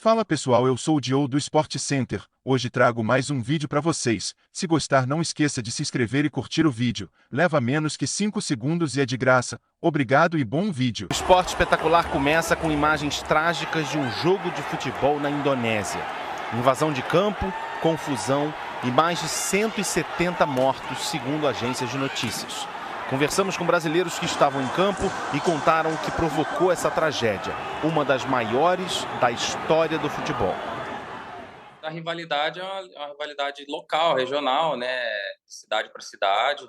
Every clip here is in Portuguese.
Fala pessoal, eu sou o Dio do Sport Center. Hoje trago mais um vídeo para vocês. Se gostar, não esqueça de se inscrever e curtir o vídeo. Leva menos que 5 segundos e é de graça. Obrigado e bom vídeo. O Esporte Espetacular começa com imagens trágicas de um jogo de futebol na Indonésia. Invasão de campo, confusão e mais de 170 mortos, segundo agências de notícias. Conversamos com brasileiros que estavam em campo e contaram o que provocou essa tragédia, uma das maiores da história do futebol. A rivalidade é uma rivalidade local, regional, né? Cidade para cidade,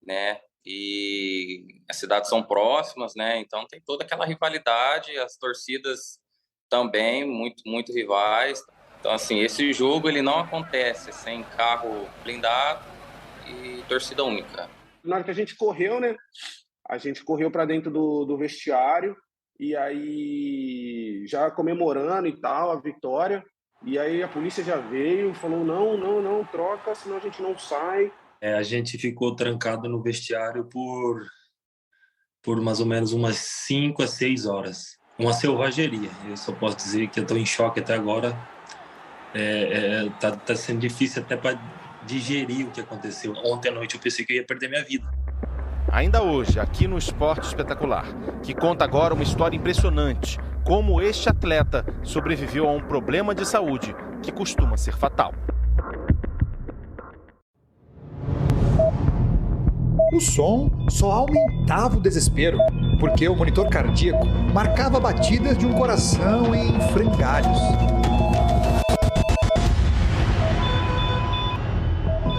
né? E as cidades são próximas, né? Então tem toda aquela rivalidade, as torcidas também muito rivais. Então assim, esse jogo ele não acontece sem carro blindado e torcida única. Na hora que a gente correu, né? A gente correu para dentro do vestiário e aí já comemorando e tal a vitória. E aí a polícia já veio, falou não, troca, senão a gente não sai. A gente ficou trancado no vestiário por mais ou menos umas 5 a 6 horas. Uma selvageria. Eu só posso dizer que eu estou em choque até agora. Tá sendo difícil até para digerir o que aconteceu. Ontem à noite eu pensei que eu ia perder minha vida. Ainda hoje, aqui no Esporte Espetacular, que conta agora uma história impressionante, como este atleta sobreviveu a um problema de saúde que costuma ser fatal. O som só aumentava o desespero, porque o monitor cardíaco marcava batidas de um coração em frangalhos.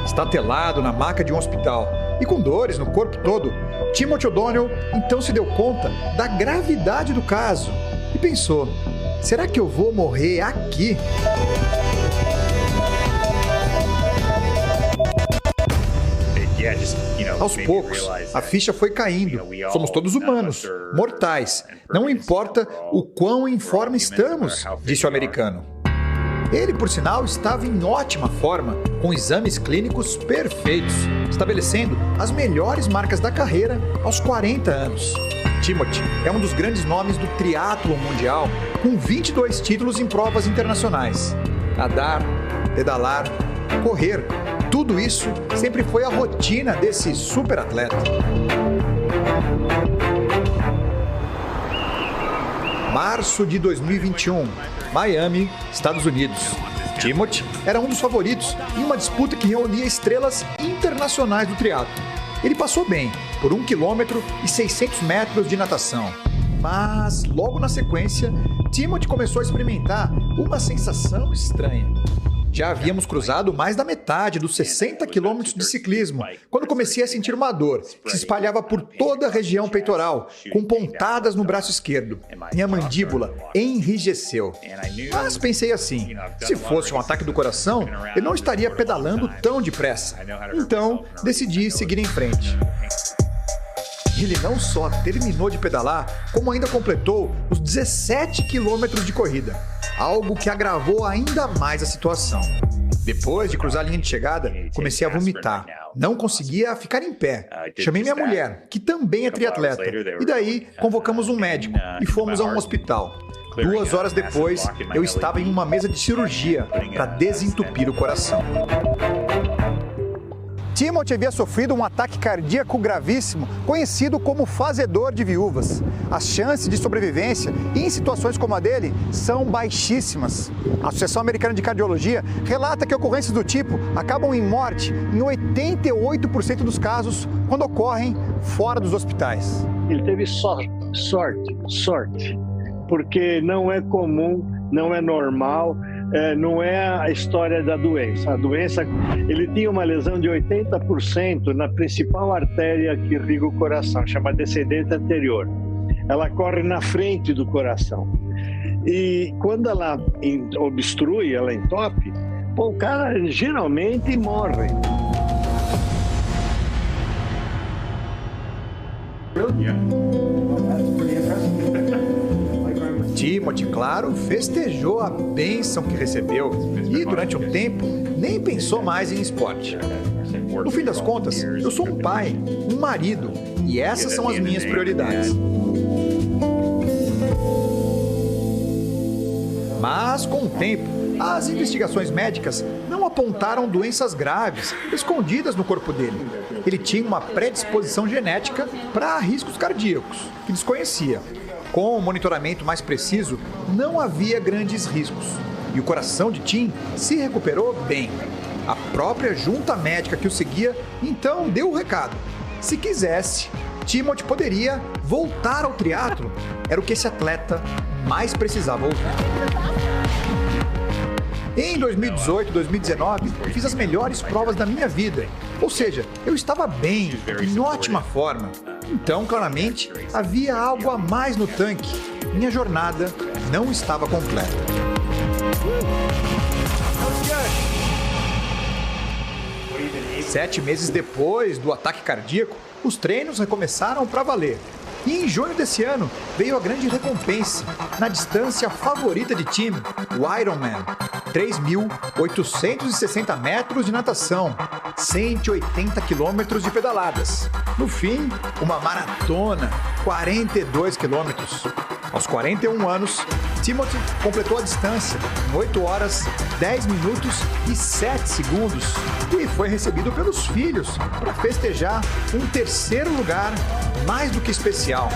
Estatelado na maca de um hospital e com dores no corpo todo, Timothy O'Donnell então se deu conta da gravidade do caso e pensou: será que eu vou morrer aqui? Aos poucos, a ficha foi caindo. Somos todos humanos, mortais. Não importa o quão em forma estamos, disse o americano. Ele, por sinal, estava em ótima forma, com exames clínicos perfeitos, estabelecendo as melhores marcas da carreira aos 40 anos. Timothy é um dos grandes nomes do triatlon mundial, com 22 títulos em provas internacionais. Nadar, pedalar, correr, tudo isso sempre foi a rotina desse superatleta. Março de 2021, Miami, Estados Unidos. Timothy era um dos favoritos em uma disputa que reunia estrelas internacionais do triatlo. Ele passou bem por 1 quilômetro e 600 metros de natação. Mas, logo na sequência, Timothy começou a experimentar uma sensação estranha. Já havíamos cruzado mais da metade dos 60 quilômetros de ciclismo, quando comecei a sentir uma dor que se espalhava por toda a região peitoral, com pontadas no braço esquerdo. Minha mandíbula enrijeceu. Mas pensei assim, se fosse um ataque do coração, eu não estaria pedalando tão depressa. Então, decidi seguir em frente. Ele não só terminou de pedalar, como ainda completou os 17 quilômetros de corrida, algo que agravou ainda mais a situação. Depois de cruzar a linha de chegada, comecei a vomitar. Não conseguia ficar em pé. Chamei minha mulher, que também é triatleta, e daí convocamos um médico e fomos a um hospital. 2 horas depois, eu estava em uma mesa de cirurgia para desentupir o coração. Timothy havia sofrido um ataque cardíaco gravíssimo, conhecido como fazedor de viúvas. As chances de sobrevivência em situações como a dele são baixíssimas. A Associação Americana de Cardiologia relata que ocorrências do tipo acabam em morte em 88% dos casos quando ocorrem fora dos hospitais. Ele teve sorte, porque não é comum, não é normal. Não é a história da doença. A doença, ele tinha uma lesão de 80% na principal artéria que irriga o coração, chama descendente anterior. Ela corre na frente do coração. E quando ela obstrui, ela entope, o cara geralmente morre. Timothy, claro, festejou a bênção que recebeu e, durante um tempo, nem pensou mais em esporte. No fim das contas, eu sou um pai, um marido, e essas são as minhas prioridades. Mas, com o tempo, as investigações médicas não apontaram doenças graves escondidas no corpo dele. Ele tinha uma predisposição genética para riscos cardíacos, que desconhecia. Com o monitoramento mais preciso, não havia grandes riscos. E o coração de Tim se recuperou bem. A própria junta médica que o seguia, então, deu o recado. Se quisesse, Timothy poderia voltar ao triatlo. Era o que esse atleta mais precisava ouvir. Em 2018 e 2019, fiz as melhores provas da minha vida. Ou seja, eu estava bem, em ótima forma. Então, claramente, havia algo a mais no tanque. Minha jornada não estava completa. 7 meses depois do ataque cardíaco, os treinos recomeçaram para valer. E em junho desse ano, veio a grande recompensa, na distância favorita de Tim, o Ironman. 3.860 metros de natação, 180 quilômetros de pedaladas. No fim, uma maratona, 42 quilômetros. Aos 41 anos, Timothy completou a distância em 8 horas, 10 minutos e 7 segundos e foi recebido pelos filhos para festejar um terceiro lugar mais do que especial.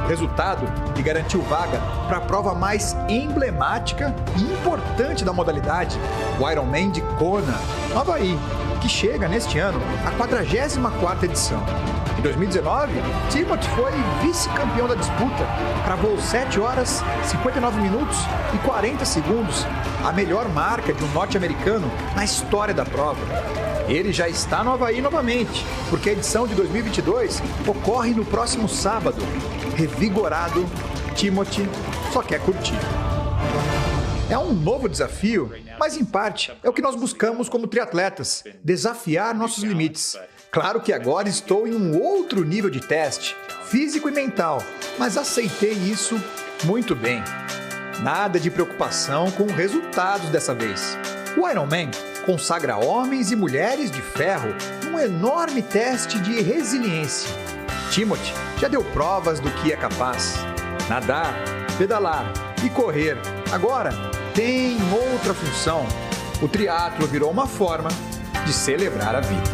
Resultado que garantiu vaga para a prova mais emblemática e importante da modalidade, o Ironman de Kona, no Havaí, que chega neste ano à 44ª edição. Em 2019, Timothy foi vice-campeão da disputa, cravou 7 horas, 59 minutos e 40 segundos, a melhor marca de um norte-americano na história da prova. Ele já está no Havaí novamente, porque a edição de 2022 ocorre no próximo sábado. Revigorado, Timothy só quer curtir. É um novo desafio, mas em parte é o que nós buscamos como triatletas, desafiar nossos limites. Claro que agora estou em um outro nível de teste, físico e mental, mas aceitei isso muito bem. Nada de preocupação com resultados dessa vez. O Ironman consagra homens e mulheres de ferro num enorme teste de resiliência. Timothy já deu provas do que é capaz. Nadar, pedalar e correr. Agora tem outra função. O triatlo virou uma forma de celebrar a vida.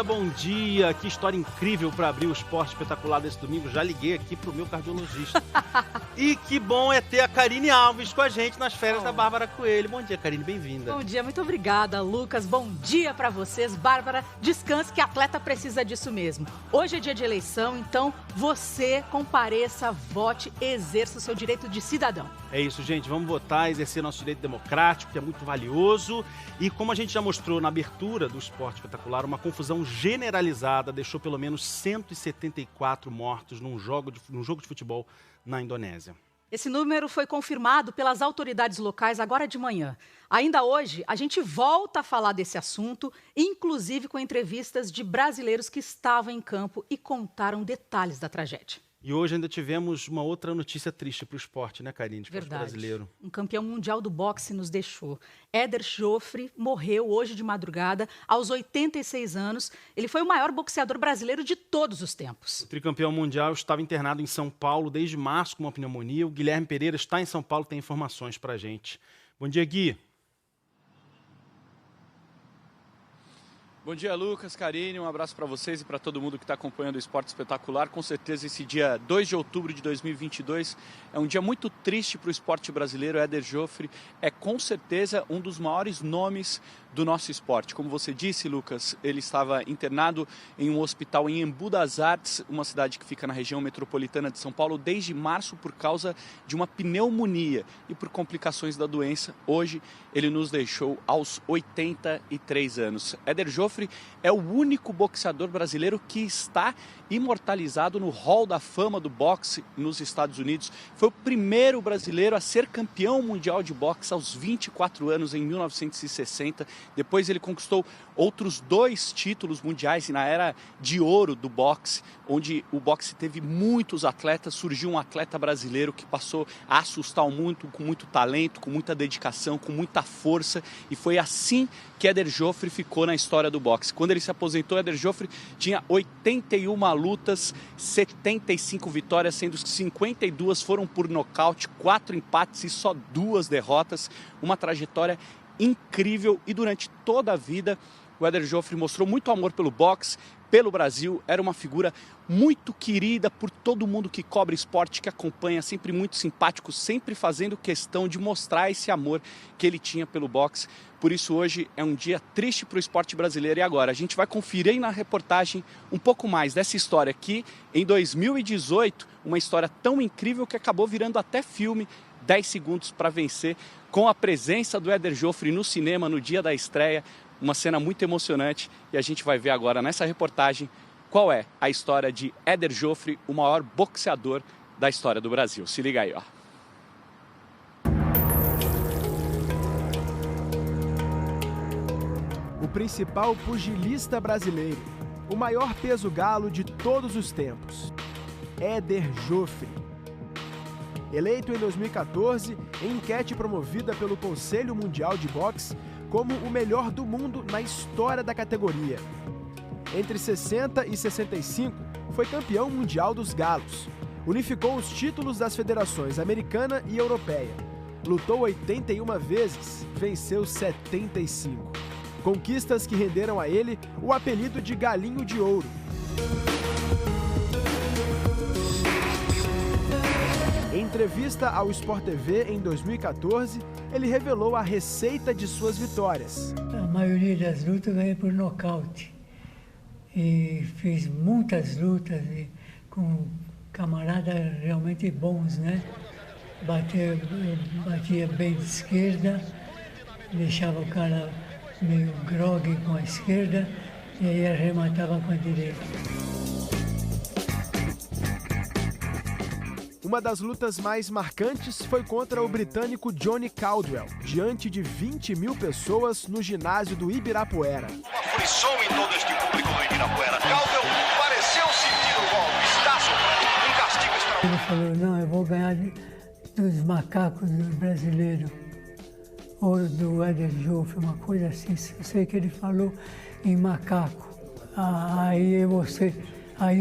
Bom dia. Que história incrível para abrir o Esporte Espetacular desse domingo. Já liguei aqui pro meu cardiologista. E que bom é ter a Karine Alves com a gente nas férias da Bárbara Coelho. Bom dia, Karine, bem-vinda. Bom dia, muito obrigada, Lucas. Bom dia para vocês. Bárbara, descanse que atleta precisa disso mesmo. Hoje é dia de eleição, então você compareça, vote, exerça o seu direito de cidadão. É isso, gente. Vamos votar, exercer nosso direito democrático, que é muito valioso. E como a gente já mostrou na abertura do Esporte Espetacular, uma confusão generalizada deixou pelo menos 174 mortos num jogo de futebol na Indonésia. Esse número foi confirmado pelas autoridades locais agora de manhã. Ainda hoje, a gente volta a falar desse assunto, inclusive com entrevistas de brasileiros que estavam em campo e contaram detalhes da tragédia. E hoje ainda tivemos uma outra notícia triste para o esporte, né, Karine? Esporte brasileiro. Um campeão mundial do boxe nos deixou. Éder Joffre morreu hoje de madrugada, aos 86 anos. Ele foi o maior boxeador brasileiro de todos os tempos. O tricampeão mundial estava internado em São Paulo desde março com uma pneumonia. O Guilherme Pereira está em São Paulo, tem informações para a gente. Bom dia, Gui. Bom dia, Lucas, Karine, um abraço para vocês e para todo mundo que está acompanhando o Esporte Espetacular. Com certeza esse dia 2 de outubro de 2022 é um dia muito triste para o esporte brasileiro. Éder Joffre é com certeza um dos maiores nomes do nosso esporte. Como você disse, Lucas, ele estava internado em um hospital em Embu das Artes, uma cidade que fica na região metropolitana de São Paulo, desde março por causa de uma pneumonia e por complicações da doença. Hoje ele nos deixou aos 83 anos. Éder Joffre é o único boxeador brasileiro que está imortalizado no Hall da Fama do boxe nos Estados Unidos. Foi o primeiro brasileiro a ser campeão mundial de boxe aos 24 anos, em 1960. Depois ele conquistou outros 2 títulos mundiais na era de ouro do boxe, onde o boxe teve muitos atletas. Surgiu um atleta brasileiro que passou a assustar o mundo com muito talento, com muita dedicação, com muita força, e foi assim que Éder Joffre ficou na história do boxe. Quando ele se aposentou, Éder Joffre tinha 81 lutas, 75 vitórias, sendo que 52 foram por nocaute, 4 empates e só 2 derrotas. Uma trajetória incrível, e durante toda a vida o Éder Joffre mostrou muito amor pelo boxe, pelo Brasil. Era uma figura muito querida por todo mundo que cobre esporte, que acompanha, sempre muito simpático, sempre fazendo questão de mostrar esse amor que ele tinha pelo boxe. Por isso hoje é um dia triste para o esporte brasileiro. E agora a gente vai conferir na reportagem um pouco mais dessa história aqui em 2018, uma história tão incrível que acabou virando até filme, 10 segundos para vencer, com a presença do Éder Joffre no cinema no dia da estreia. Uma cena muito emocionante, e a gente vai ver agora nessa reportagem qual é a história de Éder Joffre, o maior boxeador da história do Brasil. Se liga aí, ó. O principal pugilista brasileiro, o maior peso galo de todos os tempos, Éder Joffre. Eleito em 2014 em enquete promovida pelo Conselho Mundial de Boxe como o melhor do mundo na história da categoria. Entre 60 e 65, foi campeão mundial dos galos. Unificou os títulos das federações americana e europeia. Lutou 81 vezes, venceu 75. Conquistas que renderam a ele o apelido de Galinho de Ouro. Em entrevista ao Sport TV em 2014, ele revelou a receita de suas vitórias. A maioria das lutas eu ganhei por nocaute. E fiz muitas lutas com camaradas realmente bons, né? Batia bem de esquerda, deixava o cara meio grogue com a esquerda e aí arrematava com a direita. Uma das lutas mais marcantes foi contra o britânico Johnny Caldwell, diante de 20 mil pessoas no ginásio do Ibirapuera. Uma frição em todo este público do Ibirapuera. Caldwell pareceu sentir o golpe. Estácio, um castigo extraordinário. Ele falou, não, eu vou ganhar dos macacos brasileiros, ou do Éder Joffre, uma coisa assim. Eu sei que ele falou em macaco. Aí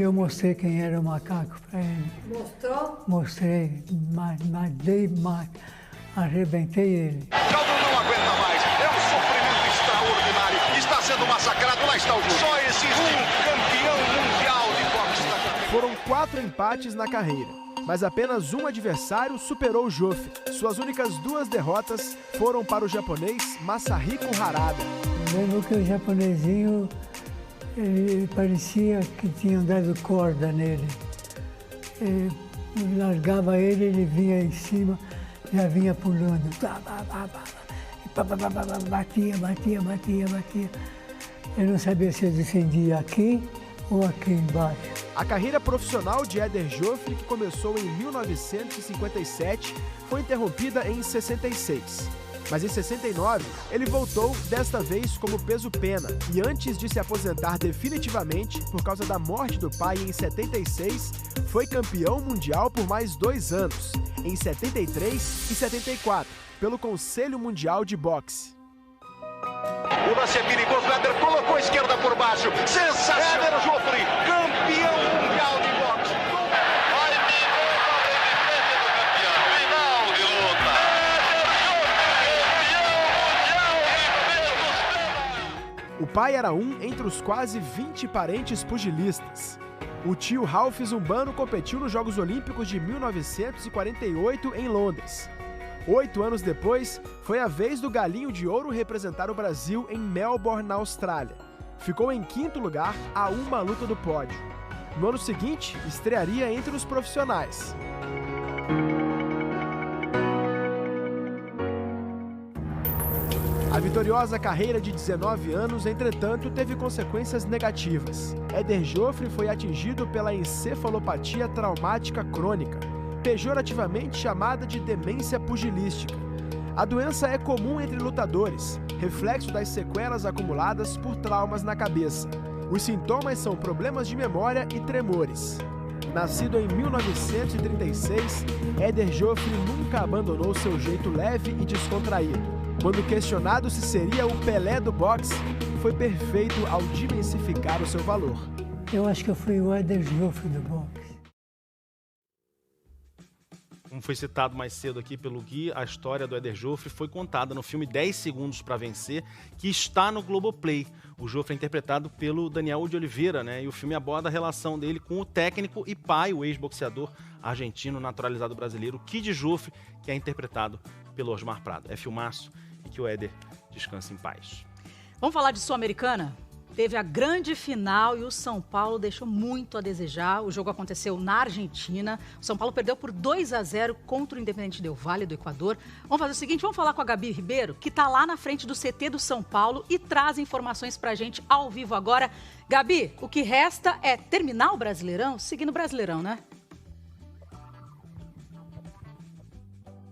eu mostrei quem era o macaco para ele. Mostrou? Mostrei, arrebentei ele. Caldwell não aguenta mais, é um sofrimento extraordinário. Está sendo massacrado, lá está o juiz. Só existe um campeão mundial de boxe na categoria. Foram 4 empates na carreira, mas apenas um adversário superou o Joffre. Suas únicas 2 derrotas foram para o japonês Masahiko Harada. Lembro que o japonesinho, ele parecia que tinham dado corda nele. Largava ele vinha em cima, já vinha pulando. Batia. Eu não sabia se eu descendia aqui ou aqui embaixo. A carreira profissional de Éder Joffre, que começou em 1957, foi interrompida em 66. Mas em 69, ele voltou, desta vez como peso-pena, e antes de se aposentar definitivamente, por causa da morte do pai em 76, foi campeão mundial por mais 2 anos, em 73 e 74, pelo Conselho Mundial de Boxe. O lance é perigoso, o Éder colocou a esquerda por baixo, sensacional! Éder Joffre, campeão mundial de boxe! O pai era um entre os quase 20 parentes pugilistas. O tio Ralph Zumbano competiu nos Jogos Olímpicos de 1948 em Londres. 8 anos depois, foi a vez do Galinho de Ouro representar o Brasil em Melbourne, na Austrália. Ficou em 5º lugar a uma luta do pódio. No ano seguinte, estrearia entre os profissionais. A vitoriosa carreira de 19 anos, entretanto, teve consequências negativas. Éder Joffre foi atingido pela encefalopatia traumática crônica, pejorativamente chamada de demência pugilística. A doença é comum entre lutadores, reflexo das sequelas acumuladas por traumas na cabeça. Os sintomas são problemas de memória e tremores. Nascido em 1936, Éder Joffre nunca abandonou seu jeito leve e descontraído. Quando questionado se seria o Pelé do boxe, foi perfeito ao diversificar o seu valor. Eu acho que eu fui o Éder Joffre do boxe. Como foi citado mais cedo aqui pelo Gui, a história do Éder Joffre foi contada no filme 10 Segundos para Vencer, que está no Globoplay. O Joffre é interpretado pelo Daniel de Oliveira, né? E o filme aborda a relação dele com o técnico e pai, o ex-boxeador argentino naturalizado brasileiro, Kid Joffre, que é interpretado pelo Osmar Prado. É filmaço e que o Éder descanse em paz. Vamos falar de Sul-Americana? Teve a grande final e o São Paulo deixou muito a desejar. O jogo aconteceu na Argentina. O São Paulo perdeu por 2-0 contra o Independente Del Valle do Equador. Vamos fazer o seguinte, vamos falar com a Gabi Ribeiro, que está lá na frente do CT do São Paulo e traz informações para a gente ao vivo agora. Gabi, o que resta é terminar o Brasileirão, seguindo o Brasileirão, né?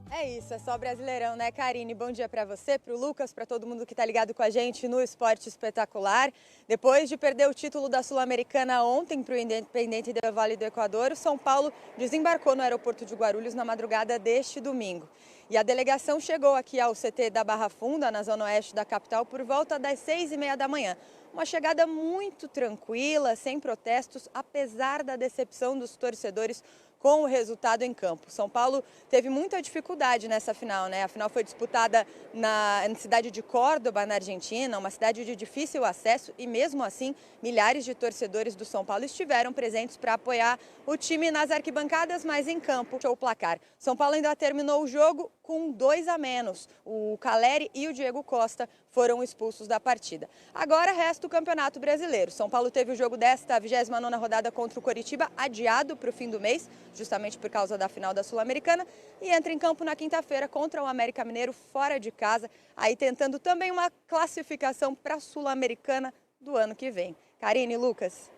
É isso, é só Brasileirão, né, Karine? Bom dia para você, para o Lucas, para todo mundo que está ligado com a gente no Esporte Espetacular. Depois de perder o título da Sul-Americana ontem para o Independente Del Valle do Equador, o São Paulo desembarcou no aeroporto de Guarulhos na madrugada deste domingo. E a delegação chegou aqui ao CT da Barra Funda, na zona oeste da capital, por volta das 6h30 da manhã. Uma chegada muito tranquila, sem protestos, apesar da decepção dos torcedores com o resultado em campo. São Paulo teve muita dificuldade nessa final, né? A final foi disputada na cidade de Córdoba, na Argentina, uma cidade de difícil acesso e mesmo assim, milhares de torcedores do São Paulo estiveram presentes para apoiar o time nas arquibancadas, mas em campo o placar. São Paulo ainda terminou o jogo com 2 a menos. O Caleri e o Diego Costa foram expulsos da partida. Agora resta o Campeonato Brasileiro. São Paulo teve o jogo desta 29ª rodada contra o Coritiba adiado para o fim do mês, justamente por causa da final da Sul-Americana, e entra em campo na quinta-feira contra o América Mineiro fora de casa, aí tentando também uma classificação para a Sul-Americana do ano que vem. Karine, Lucas.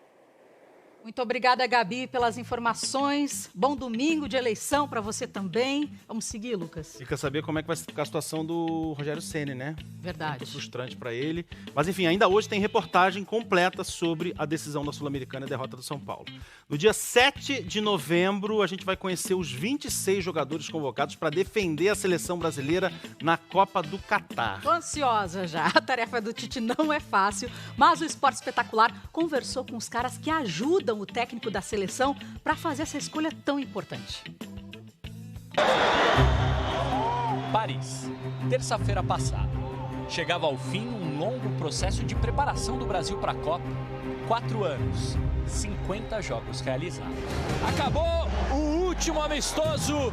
Muito obrigada, Gabi, pelas informações. Bom domingo de eleição para você também. Vamos seguir, Lucas? Fica saber como é que vai ficar a situação do Rogério Ceni, né? Verdade. Muito frustrante para ele. Mas, enfim, ainda hoje tem reportagem completa sobre a decisão da Sul-Americana e a derrota do São Paulo. No dia 7 de novembro, a gente vai conhecer os 26 jogadores convocados para defender a seleção brasileira na Copa do Catar. Tô ansiosa já. A tarefa do Tite não é fácil, mas o Esporte Espetacular conversou com os caras que ajudam o técnico da seleção para fazer essa escolha tão importante. Paris, terça-feira passada. Chegava ao fim um longo processo de preparação do Brasil para a Copa. 4 anos, 50 jogos realizados. Acabou o último amistoso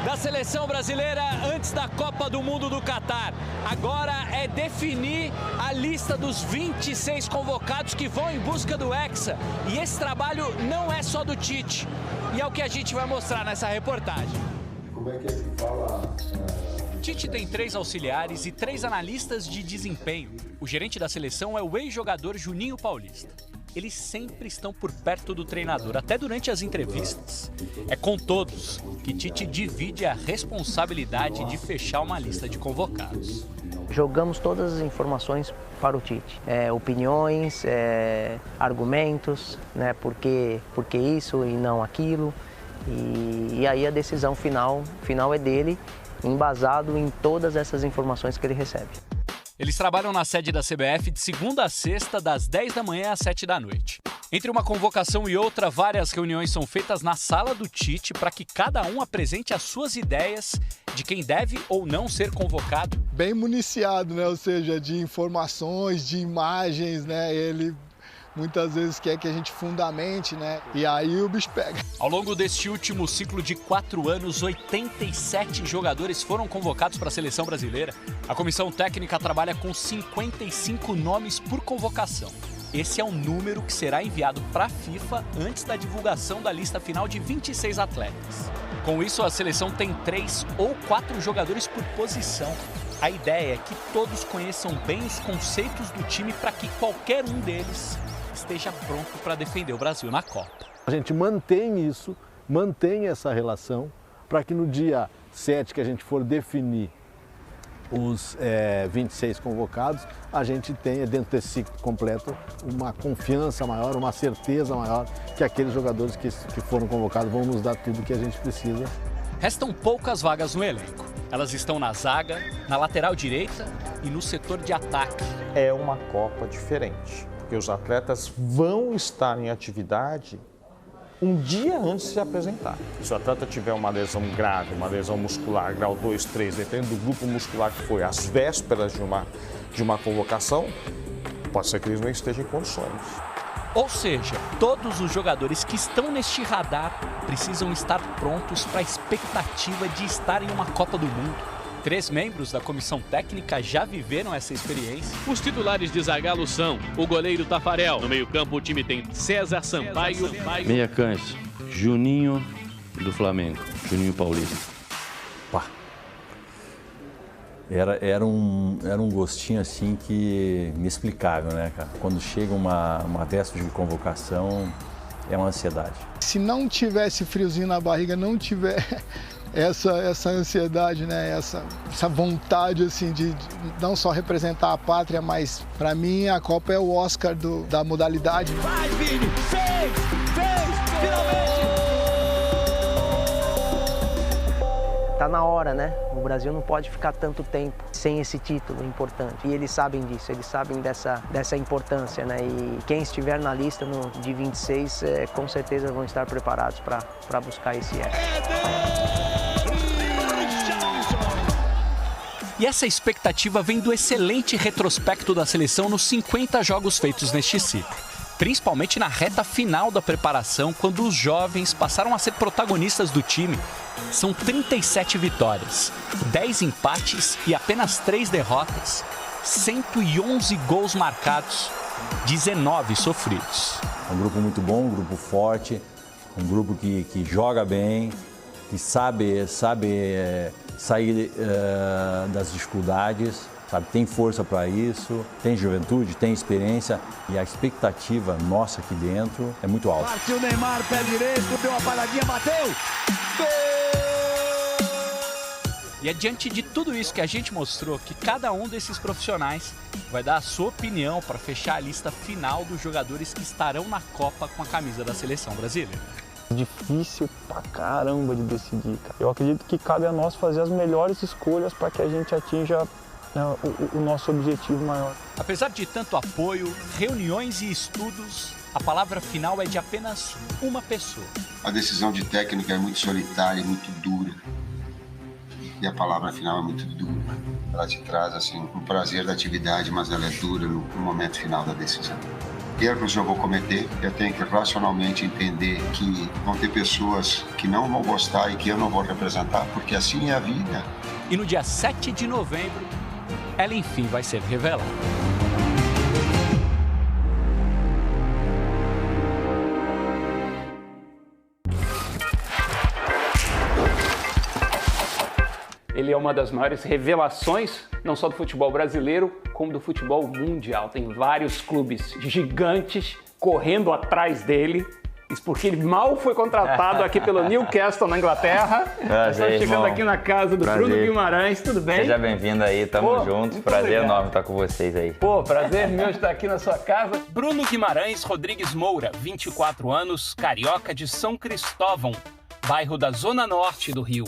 da seleção brasileira antes da Copa do Mundo do Catar. Agora é definir a lista dos 26 convocados que vão em busca do Hexa. E esse trabalho não é só do Tite. E é o que a gente vai mostrar nessa reportagem. Como é que fala? Tite tem 3 auxiliares e 3 analistas de desempenho. O gerente da seleção é o ex-jogador Juninho Paulista. Eles sempre estão por perto do treinador, até durante as entrevistas. É com todos que Tite divide a responsabilidade de fechar uma lista de convocados. Jogamos todas as informações para o Tite. Opiniões, argumentos, né? Por que isso e não aquilo. E aí a decisão final é dele, embasado em todas essas informações que ele recebe. Eles trabalham na sede da CBF de segunda a sexta, das 10 da manhã às 7 da noite. Entre uma convocação e outra, várias reuniões são feitas na sala do Tite para que cada um apresente as suas ideias de quem deve ou não ser convocado. Bem municiado, né? Ou seja, de informações, de imagens, né? Ele muitas vezes quer que a gente fundamente, né? E aí o bicho pega. Ao longo deste último ciclo de 4 anos, 87 jogadores foram convocados para a seleção brasileira. A comissão técnica trabalha com 55 nomes por convocação. Esse é o número que será enviado para a FIFA antes da divulgação da lista final de 26 atletas. Com isso, a seleção tem 3 ou 4 jogadores por posição. A ideia é que todos conheçam bem os conceitos do time para que qualquer um deles esteja pronto para defender o Brasil na Copa. A gente mantém isso, mantém essa relação, para que no dia 7 que a gente for definir os 26 convocados, a gente tenha dentro desse ciclo completo uma confiança maior, uma certeza maior que aqueles jogadores que foram convocados vão nos dar tudo que a gente precisa. Restam poucas vagas no elenco. Elas estão na zaga, na lateral direita e no setor de ataque. É uma Copa diferente, porque os atletas vão estar em atividade um dia antes de se apresentar. Se o atleta tiver uma lesão grave, uma lesão muscular, grau 2, 3, dependendo do grupo muscular que foi, às vésperas de uma convocação, pode ser que eles não estejam em condições. Ou seja, todos os jogadores que estão neste radar precisam estar prontos para a expectativa de estar em uma Copa do Mundo. 3 membros da comissão técnica já viveram essa experiência. Os titulares de Zagallo são o goleiro Tafarel. No meio-campo, o time tem César Sampaio. Meia cancha, Juninho do Flamengo, Juninho Paulista. Pá. Era um gostinho assim que inexplicável, né, cara? Quando chega uma véspera de convocação, é uma ansiedade. Se não tivesse friozinho na barriga, não tiver essa ansiedade, né? Essa vontade assim de não só representar a pátria, mas para mim a Copa é o Oscar da modalidade. Vai, Vini! Fez! Finalmente! Tá na hora, né? O Brasil não pode ficar tanto tempo sem esse título importante. E eles sabem disso, eles sabem dessa importância, né? E quem estiver na lista de 26, com certeza vão estar preparados para buscar esse E essa expectativa vem do excelente retrospecto da seleção nos 50 jogos feitos neste ciclo. Principalmente na reta final da preparação, quando os jovens passaram a ser protagonistas do time. São 37 vitórias, 10 empates e apenas 3 derrotas, 111 gols marcados, 19 sofridos. É um grupo muito bom, um grupo forte, um grupo que joga bem, que sabe sair das dificuldades, sabe, tem força para isso, tem juventude, tem experiência e a expectativa nossa aqui dentro é muito alta. Partiu o Neymar, pé direito, deu uma paradinha, bateu! Gol! E é diante de tudo isso que a gente mostrou que cada um desses profissionais vai dar a sua opinião para fechar a lista final dos jogadores que estarão na Copa com a camisa da seleção brasileira. Difícil pra caramba de decidir, cara. Eu acredito que cabe a nós fazer as melhores escolhas para que a gente atinja o nosso objetivo maior. Apesar de tanto apoio, reuniões e estudos, a palavra final é de apenas uma pessoa. A decisão de técnica é muito solitária, muito dura. E a palavra final é muito dura. Ela te traz assim, um prazer da atividade, mas ela é dura no momento final da decisão. Erros eu vou cometer, eu tenho que racionalmente entender que vão ter pessoas que não vão gostar e que eu não vou representar, porque assim é a vida. E no dia 7 de novembro, ela enfim vai ser revelada. Ele é uma das maiores revelações, não só do futebol brasileiro, como do futebol mundial. Tem vários clubes gigantes correndo atrás dele. Isso porque ele mal foi contratado aqui pelo Newcastle, na Inglaterra. Prazer, chegando irmão. aqui na casa do Bruno Guimarães, tudo bem? Seja bem-vindo aí, tamo junto. Prazer enorme estar com vocês aí. Pô, prazer meu estar aqui na sua casa. Bruno Guimarães Rodrigues Moura, 24 anos, carioca de São Cristóvão, bairro da Zona Norte do Rio.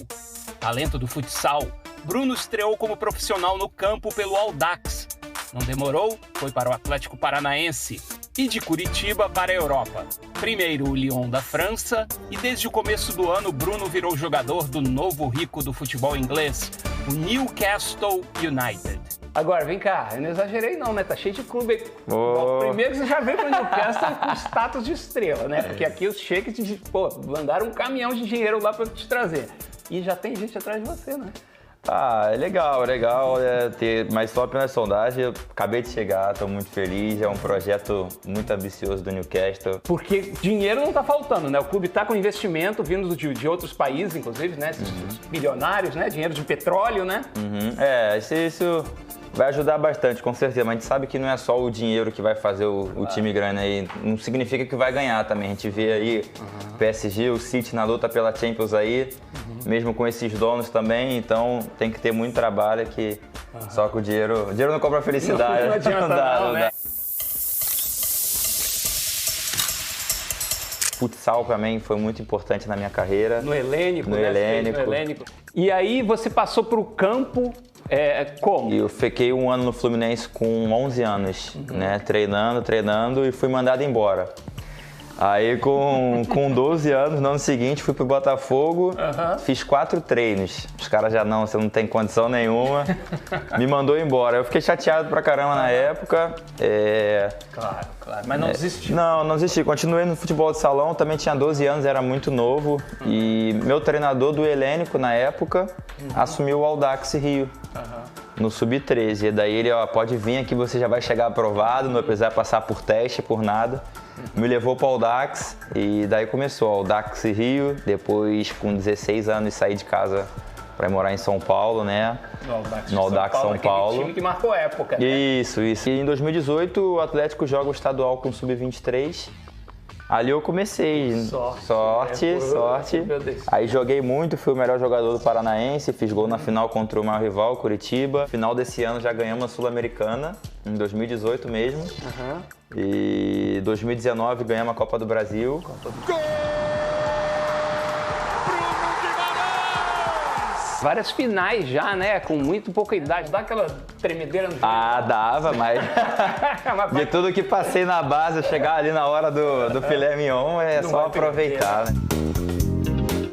Talento do futsal, Bruno estreou como profissional no campo pelo Audax. Não demorou, foi para o Atlético Paranaense e de Curitiba para a Europa. Primeiro o Lyon da França e desde o começo do ano Bruno virou jogador do novo rico do futebol inglês, o Newcastle United. Agora, vem cá, eu não exagerei não, né? Tá cheio de clube aí. Bom, primeiro que você já veio pro Newcastle com status de estrela, né? Porque aqui os cheques, mandaram um caminhão de dinheiro lá pra te trazer. E já tem gente atrás de você, né? Ah, é legal ter mais só apenas sondagem. Eu acabei de chegar, estou muito feliz. É um projeto muito ambicioso do Newcastle. Porque dinheiro não está faltando, né? O clube está com investimento vindo de outros países, inclusive, né? Bilionários, né? Dinheiro de petróleo, né? Isso vai ajudar bastante, com certeza. Mas a gente sabe que não é só o dinheiro que vai fazer o time grande aí. Não significa que vai ganhar também. A gente vê aí o PSG, o City na luta pela Champions aí, mesmo com esses donos também. Então tem que ter muito trabalho que só com o dinheiro não compra felicidade. Não adianta não, né? Futsal para mim foi muito importante na minha carreira. No Helênico, no né? Helênico. E aí você passou para o campo como? Eu fiquei um ano no Fluminense com 11 anos, né? Treinando e fui mandado embora. Aí com 12 anos, no ano seguinte, fui pro Botafogo, fiz 4 treinos. Os caras já você não tem condição nenhuma, me mandou embora. Eu fiquei chateado pra caramba na época. Claro, mas não desistiu. Não desisti. Continuei no futebol de salão, também tinha 12 anos, era muito novo. E meu treinador do Helênico, na época, assumiu o Audax Rio. No Sub-13. E daí ele, pode vir aqui, você já vai chegar aprovado, não vai precisar passar por teste, por nada. Me levou para o Audax e daí começou o Audax Rio. Depois, com 16 anos, saí de casa para morar em São Paulo, né? No Audax São Paulo. Time que marcou época, né? Isso. E em 2018, o Atlético joga o estadual com o Sub-23. Ali eu comecei. Sorte. Aí joguei muito, fui o melhor jogador do Paranaense, fiz gol na final contra o maior rival, Curitiba. Final desse ano já ganhamos a Sul-Americana, em 2018 mesmo. E 2019 ganhamos a Copa do Brasil. Várias finais já, né? Com muito pouca idade. Dá aquela tremedeira no jogo. Dava, mas de tudo que passei na base, chegar ali na hora do filé mignon, não só aproveitar, né?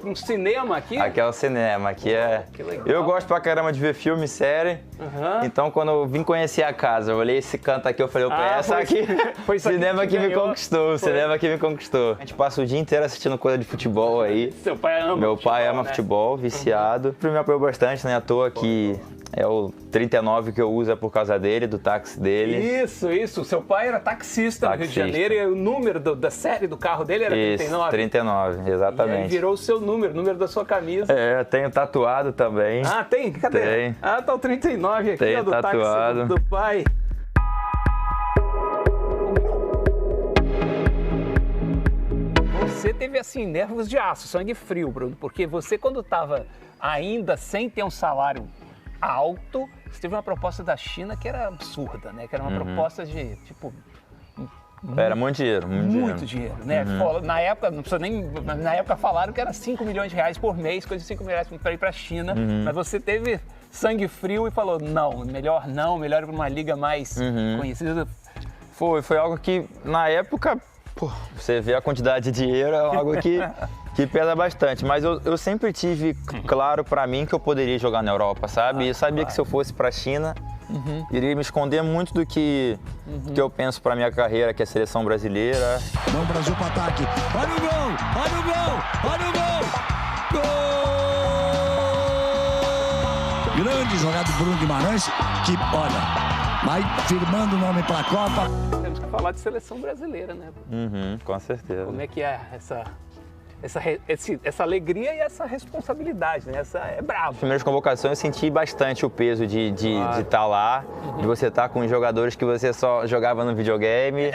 Um cinema aqui? Aqui é o cinema, aqui é... Que legal. Eu gosto pra caramba de ver filme e série, então quando eu vim conhecer a casa, eu olhei esse canto aqui, eu falei, essa aqui, foi cinema que me conquistou, cinema que me conquistou. A gente passa o dia inteiro assistindo coisa de futebol aí. Seu pai ama Meu pai ama futebol, viciado. Me apoiou bastante, né, à toa que... É o 39 que eu uso é por causa dele, do táxi dele. Isso. Seu pai era taxista no Rio de Janeiro e o número da série do carro dele era 39? 39, exatamente. E aí virou o seu número da sua camisa. Tenho tatuado também. Tem? Cadê? Tem. Tá o 39 aqui, tem do tatuado. Táxi do pai. Você teve, assim, nervos de aço, sangue frio, Bruno, porque você, quando estava ainda sem ter um salário alto, você teve uma proposta da China que era absurda, né? Que era uma proposta de, era muito dinheiro. Muito dinheiro, né? Na época, não precisa nem... Na época falaram que era 5 milhões de reais por mês, coisa de 5 milhões para ir para a China, mas você teve sangue frio e falou, melhor ir para uma liga mais conhecida. Foi algo que, na época, você vê a quantidade de dinheiro, é algo que pesa bastante. Mas eu sempre tive claro pra mim que eu poderia jogar na Europa, sabe? Eu sabia que se eu fosse pra China, iria me esconder muito do que eu penso pra minha carreira, que é a seleção brasileira. Vamos Brasil pro ataque. Olha o gol! Gol! Grande jogada do Bruno Guimarães, que, olha, vai firmando o nome pra Copa. Temos que falar de seleção brasileira, né? Com certeza. Como é que é essa alegria e essa responsabilidade, né? É bravo. Nas primeiras convocações eu senti bastante o peso de estar lá, de você estar com jogadores que você só jogava no videogame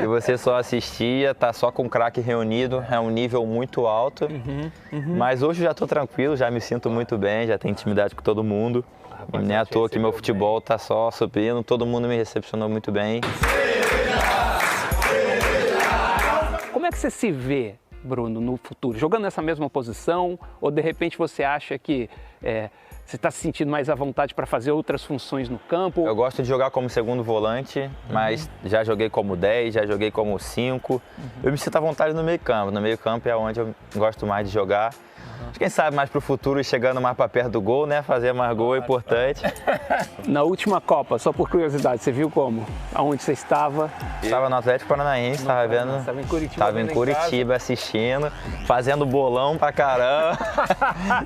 e você só assistia, tá só com o craque reunido, é um nível muito alto. Mas hoje eu já estou tranquilo, já me sinto muito bem, já tenho intimidade com todo mundo. E nem à toa que meu futebol tá só subindo, todo mundo me recepcionou muito bem. Como é que você se vê, Bruno, no futuro? Jogando nessa mesma posição ou de repente você acha que você está se sentindo mais à vontade para fazer outras funções no campo? Eu gosto de jogar como segundo volante, mas já joguei como 10, já joguei como 5. Eu me sinto à vontade no meio campo. No meio campo é onde eu gosto mais de jogar. Quem sabe mais pro futuro, chegando mais para perto do gol, né? Fazer mais gol é importante. Na última Copa, só por curiosidade, você viu como? Aonde você estava? Estava no Atlético Paranaense, estava vendo. Estava em Curitiba. Estava em Curitiba assistindo, fazendo bolão pra caramba.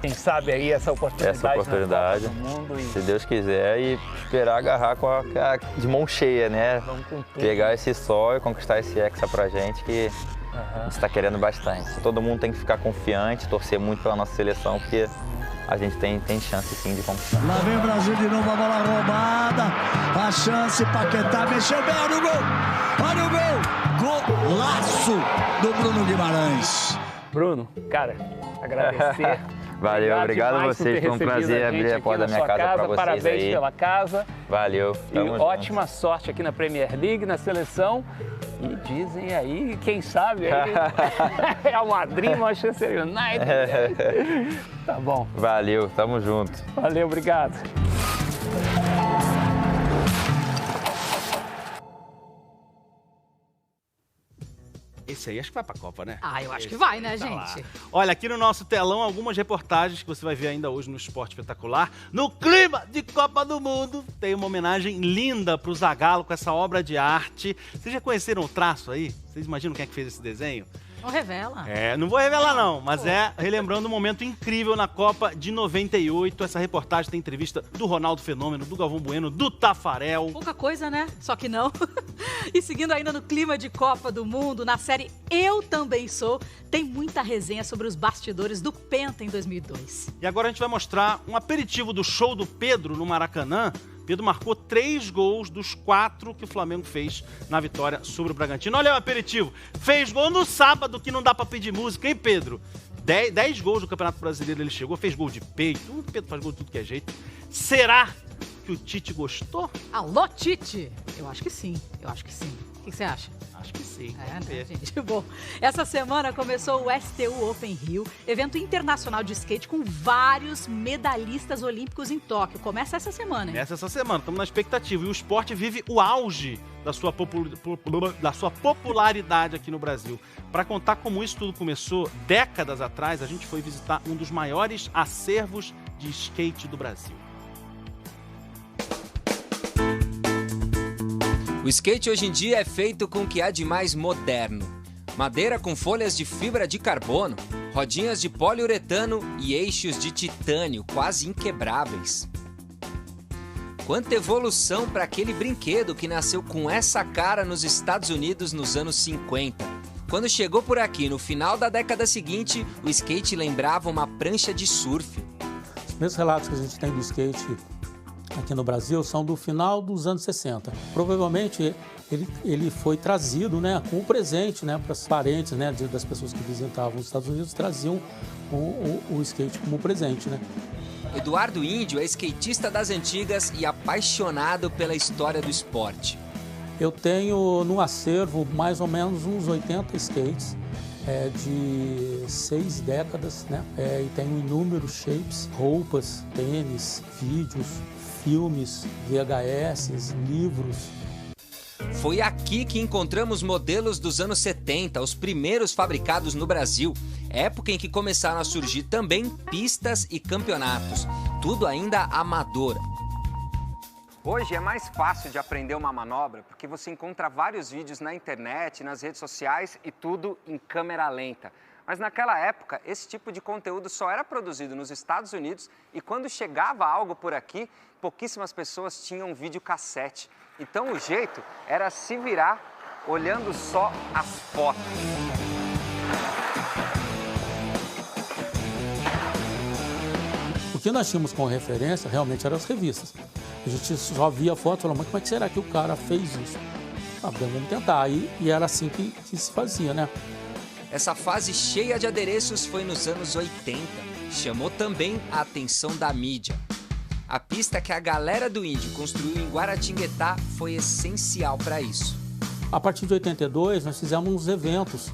Quem sabe aí essa oportunidade. Essa oportunidade, se Deus quiser, e esperar agarrar com a de mão cheia, né? Pegar esse sol e conquistar esse hexa pra gente, que a gente está querendo bastante. Todo mundo tem que ficar confiante, torcer muito pela nossa seleção, porque a gente tem chance sim de conquistar. Lá vem o Brasil de novo, a bola roubada, a chance, Paquetá mexeu bem, olha o gol, olha o gol, golaço do Bruno Guimarães. Bruno, cara, agradecer. Valeu, obrigado a vocês, foi um prazer abrir a porta da minha casa para vocês. Parabéns aí pela casa. Valeu, e ótima sorte aqui na Premier League, na seleção. E dizem aí, quem sabe, aí, Real Madrid, Manchester United. Tá bom. Valeu, tamo junto. Valeu, obrigado. Esse aí acho que vai pra Copa, né? Eu acho que vai, né, gente? Lá. Olha, aqui no nosso telão, algumas reportagens que você vai ver ainda hoje no Esporte Espetacular. No clima de Copa do Mundo, tem uma homenagem linda pro Zagallo com essa obra de arte. Vocês já conheceram o traço aí? Vocês imaginam quem é que fez esse desenho? Não revela. Não vou revelar não, mas relembrando um momento incrível na Copa de 98. Essa reportagem tem entrevista do Ronaldo Fenômeno, do Galvão Bueno, do Tafarel. Pouca coisa, né? Só que não. E seguindo ainda no clima de Copa do Mundo, na série Eu Também Sou, tem muita resenha sobre os bastidores do Penta em 2002. E agora a gente vai mostrar um aperitivo do show do Pedro no Maracanã. Pedro marcou 3 gols dos 4 que o Flamengo fez na vitória sobre o Bragantino. Olha o aperitivo. Fez gol no sábado, que não dá pra pedir música, hein, Pedro? 10 gols no Campeonato Brasileiro ele chegou, fez gol de peito. O Pedro faz gol de tudo que é jeito. Será que o Tite gostou? Alô, Tite? Eu acho que sim, O que você acha? Acho que sim. Né, gente? Bom, essa semana começou o STU Open Rio, evento internacional de skate com vários medalhistas olímpicos em Tóquio. Começa essa semana, hein? Essa semana, estamos na expectativa. E o esporte vive o auge da sua popularidade aqui no Brasil. Para contar como isso tudo começou, décadas atrás, a gente foi visitar um dos maiores acervos de skate do Brasil. O skate hoje em dia é feito com o que há de mais moderno. Madeira com folhas de fibra de carbono, rodinhas de poliuretano e eixos de titânio, quase inquebráveis. Quanta evolução para aquele brinquedo que nasceu com essa cara nos Estados Unidos nos anos 50. Quando chegou por aqui no final da década seguinte, o skate lembrava uma prancha de surf. Os primeiros relatos que a gente tem do skate aqui no Brasil são do final dos anos 60. Provavelmente ele foi trazido, né, com um presente, né, para os parentes, né, das pessoas que visitavam os Estados Unidos, traziam o skate como presente, né. Eduardo Índio é skatista das antigas e apaixonado pela história do esporte. Eu tenho no acervo mais ou menos uns 80 skates de 6 décadas, né, e tenho inúmeros shapes, roupas, tênis, vídeos, filmes, VHS, livros. Foi aqui que encontramos modelos dos anos 70, os primeiros fabricados no Brasil, época em que começaram a surgir também pistas e campeonatos, tudo ainda amador. Hoje é mais fácil de aprender uma manobra porque você encontra vários vídeos na internet, nas redes sociais e tudo em câmera lenta. Mas naquela época, esse tipo de conteúdo só era produzido nos Estados Unidos e quando chegava algo por aqui, pouquíssimas pessoas tinham videocassete. Então o jeito era se virar olhando só as fotos. O que nós tínhamos como referência realmente eram as revistas. A gente só via foto e falava, mas como é que será que o cara fez isso? Vamos tentar. E era assim que se fazia, né? Essa fase cheia de adereços foi nos anos 80. Chamou também a atenção da mídia. A pista que a galera do Índio construiu em Guaratinguetá foi essencial para isso. A partir de 82, nós fizemos uns eventos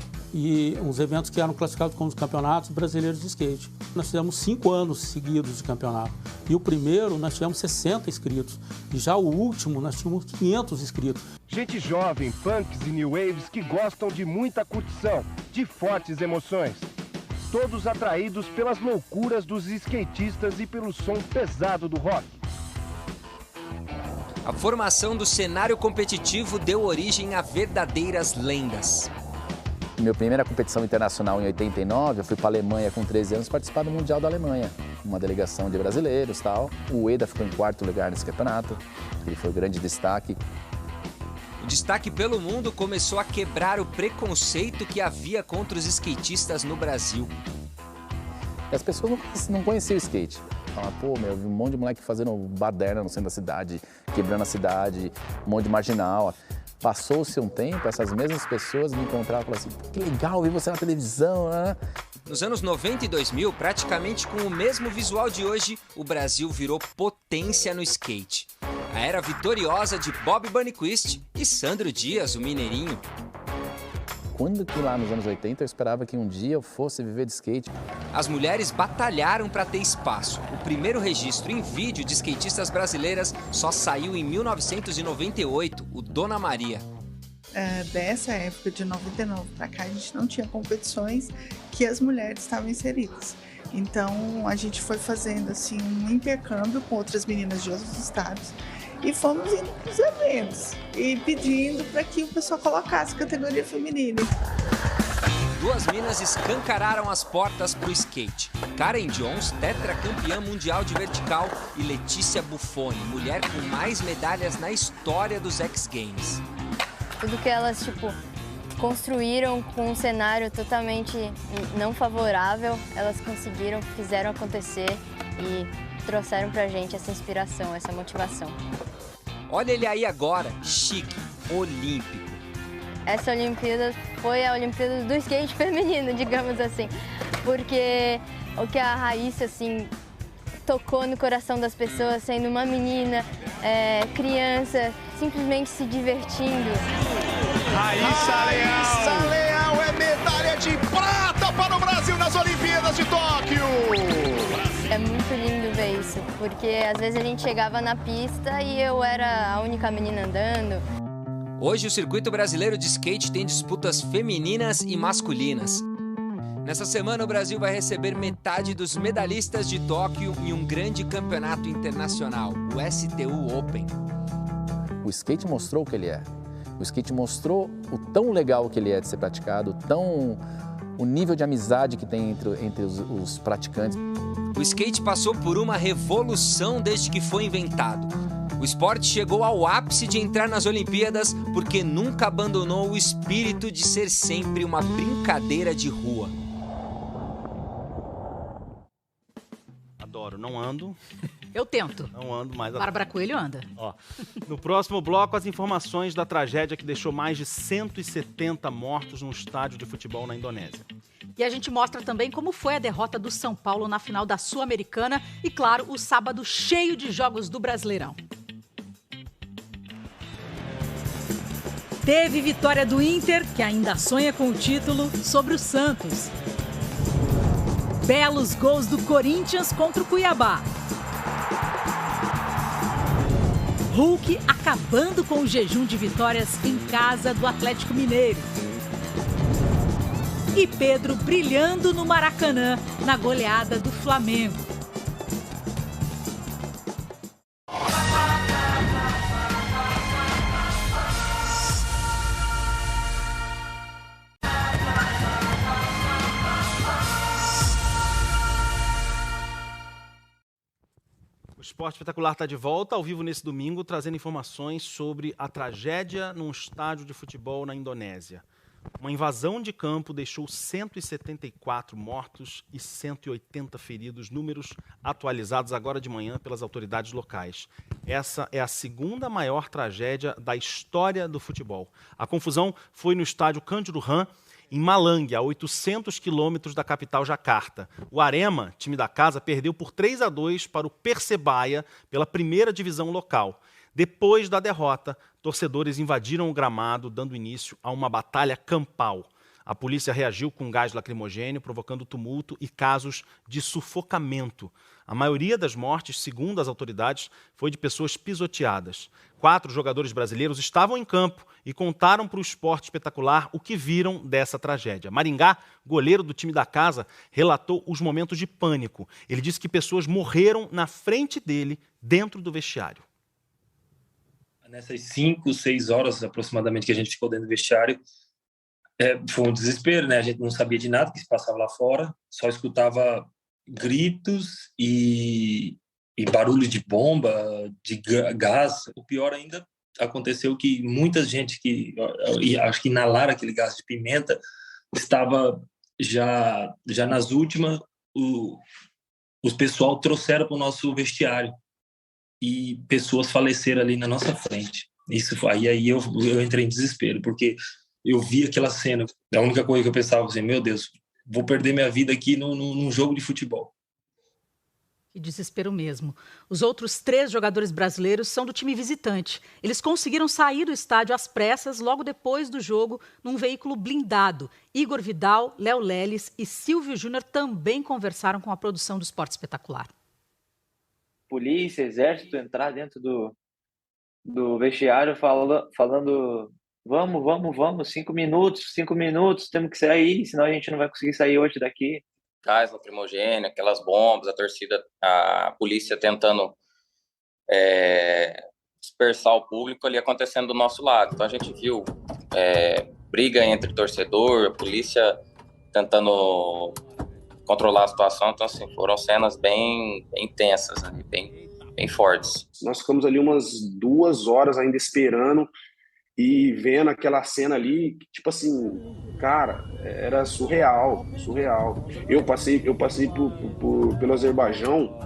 que eram classificados como os campeonatos brasileiros de skate. Nós fizemos 5 anos seguidos de campeonato. E o primeiro, nós tivemos 60 inscritos. E já o último, nós tínhamos 500 inscritos. Gente jovem, punks e new waves que gostam de muita curtição, de fortes emoções. todos atraídos pelas loucuras dos skatistas e pelo som pesado do rock. A formação do cenário competitivo deu origem a verdadeiras lendas. Minha primeira competição internacional em 89, eu fui para a Alemanha com 13 anos participar do Mundial da Alemanha. Uma delegação de brasileiros e tal. O Ueda ficou em 4º lugar nesse campeonato. Ele foi o grande destaque. O destaque pelo mundo começou a quebrar o preconceito que havia contra os skatistas no Brasil. E as pessoas não conheciam o skate. Falavam, pô, meu, um monte de moleque fazendo baderna no centro da cidade, quebrando a cidade, um monte de marginal. Passou-se um tempo, essas mesmas pessoas me encontravam e falavam assim, que legal, vi você na televisão, né? Nos anos 90 e 2000, praticamente com o mesmo visual de hoje, o Brasil virou potência no skate. A era vitoriosa de Bob Burnquist e Sandro Dias, o mineirinho. Quando que lá nos anos 80 eu esperava que um dia eu fosse viver de skate? As mulheres batalharam para ter espaço. O primeiro registro em vídeo de skatistas brasileiras só saiu em 1998, o Dona Maria. Dessa época de 99 para cá, a gente não tinha competições que as mulheres estavam inseridas. Então a gente foi fazendo assim um intercâmbio com outras meninas de outros estados e fomos indo para os eventos e pedindo para que o pessoal colocasse categoria feminina. Duas minas escancararam as portas para o skate. Karen Jones, tetracampeã mundial de vertical, e Letícia Buffoni, mulher com mais medalhas na história dos X Games. Tudo que elas, construíram com um cenário totalmente não favorável, elas conseguiram, fizeram acontecer e trouxeram pra gente essa inspiração, essa motivação. Olha ele aí agora, chique, olímpico. Essa Olimpíada foi a Olimpíada do skate feminino, digamos assim, porque o que a Raíssa, tocou no coração das pessoas, sendo uma menina, criança, simplesmente se divertindo. Raíssa Leal é medalha de prata para o Brasil nas Olimpíadas de Tóquio! É muito lindo ver isso, porque às vezes a gente chegava na pista e eu era a única menina andando. Hoje o circuito brasileiro de skate tem disputas femininas e masculinas. Nessa semana o Brasil vai receber metade dos medalhistas de Tóquio em um grande campeonato internacional, o STU Open. O skate mostrou o que ele é. O skate mostrou o tão legal que ele é de ser praticado, o nível de amizade que tem entre os praticantes. O skate passou por uma revolução desde que foi inventado. O esporte chegou ao ápice de entrar nas Olimpíadas porque nunca abandonou o espírito de ser sempre uma brincadeira de rua. Adoro, não ando. Eu tento. Não ando mais. Bárbara Coelho anda. No próximo bloco, as informações da tragédia que deixou mais de 170 mortos num estádio de futebol na Indonésia. E a gente mostra também como foi a derrota do São Paulo na final da Sul-Americana e, claro, o sábado cheio de jogos do Brasileirão. Teve vitória do Inter, que ainda sonha com o título, sobre o Santos. Belos gols do Corinthians contra o Cuiabá. Hulk acabando com o jejum de vitórias em casa do Atlético Mineiro. E Pedro brilhando no Maracanã na goleada do Flamengo. O Esporte Espetacular está de volta, ao vivo nesse domingo, trazendo informações sobre a tragédia num estádio de futebol na Indonésia. Uma invasão de campo deixou 174 mortos e 180 feridos, números atualizados agora de manhã pelas autoridades locais. Essa é a segunda maior tragédia da história do futebol. A confusão foi no estádio Kanjuruhan, em Malang, a 800 quilômetros da capital Jacarta. O Arema, time da casa, perdeu por 3-2 para o Persebaya pela primeira divisão local. Depois da derrota, torcedores invadiram o gramado, dando início a uma batalha campal. A polícia reagiu com gás lacrimogênio, provocando tumulto e casos de sufocamento. A maioria das mortes, segundo as autoridades, foi de pessoas pisoteadas. 4 jogadores brasileiros estavam em campo e contaram para o Esporte Espetacular o que viram dessa tragédia. Maringá, goleiro do time da casa, relatou os momentos de pânico. Ele disse que pessoas morreram na frente dele, dentro do vestiário. Nessas 5, 6 horas aproximadamente que a gente ficou dentro do vestiário, foi um desespero, né? A gente não sabia de nada que se passava lá fora, só escutava gritos e barulho de bomba, de gás. O pior ainda aconteceu que muita gente que acho que inalaram aquele gás de pimenta estava já nas últimas. Os pessoal trouxeram para o nosso vestiário e pessoas faleceram ali na nossa frente. Isso aí eu entrei em desespero, porque eu vi aquela cena. A única coisa que eu pensava assim, meu Deus, vou perder minha vida aqui num jogo de futebol. Que desespero mesmo. Os outros 3 jogadores brasileiros são do time visitante. Eles conseguiram sair do estádio às pressas logo depois do jogo num veículo blindado. Igor Vidal, Léo Leles e Silvio Júnior também conversaram com a produção do Esporte Espetacular. Polícia, exército entrar dentro do vestiário falando vamos, 5 minutos, temos que sair, senão a gente não vai conseguir sair hoje daqui. Gás lacrimogêneo, aquelas bombas, a torcida, a polícia tentando dispersar o público ali acontecendo do nosso lado. Então a gente viu briga entre torcedor, a polícia tentando controlar a situação. Então assim, foram cenas bem intensas, ali, bem fortes. Nós ficamos ali umas 2 horas ainda esperando e vendo aquela cena ali, tipo assim, cara, era surreal. Eu passei pelo Azerbaijão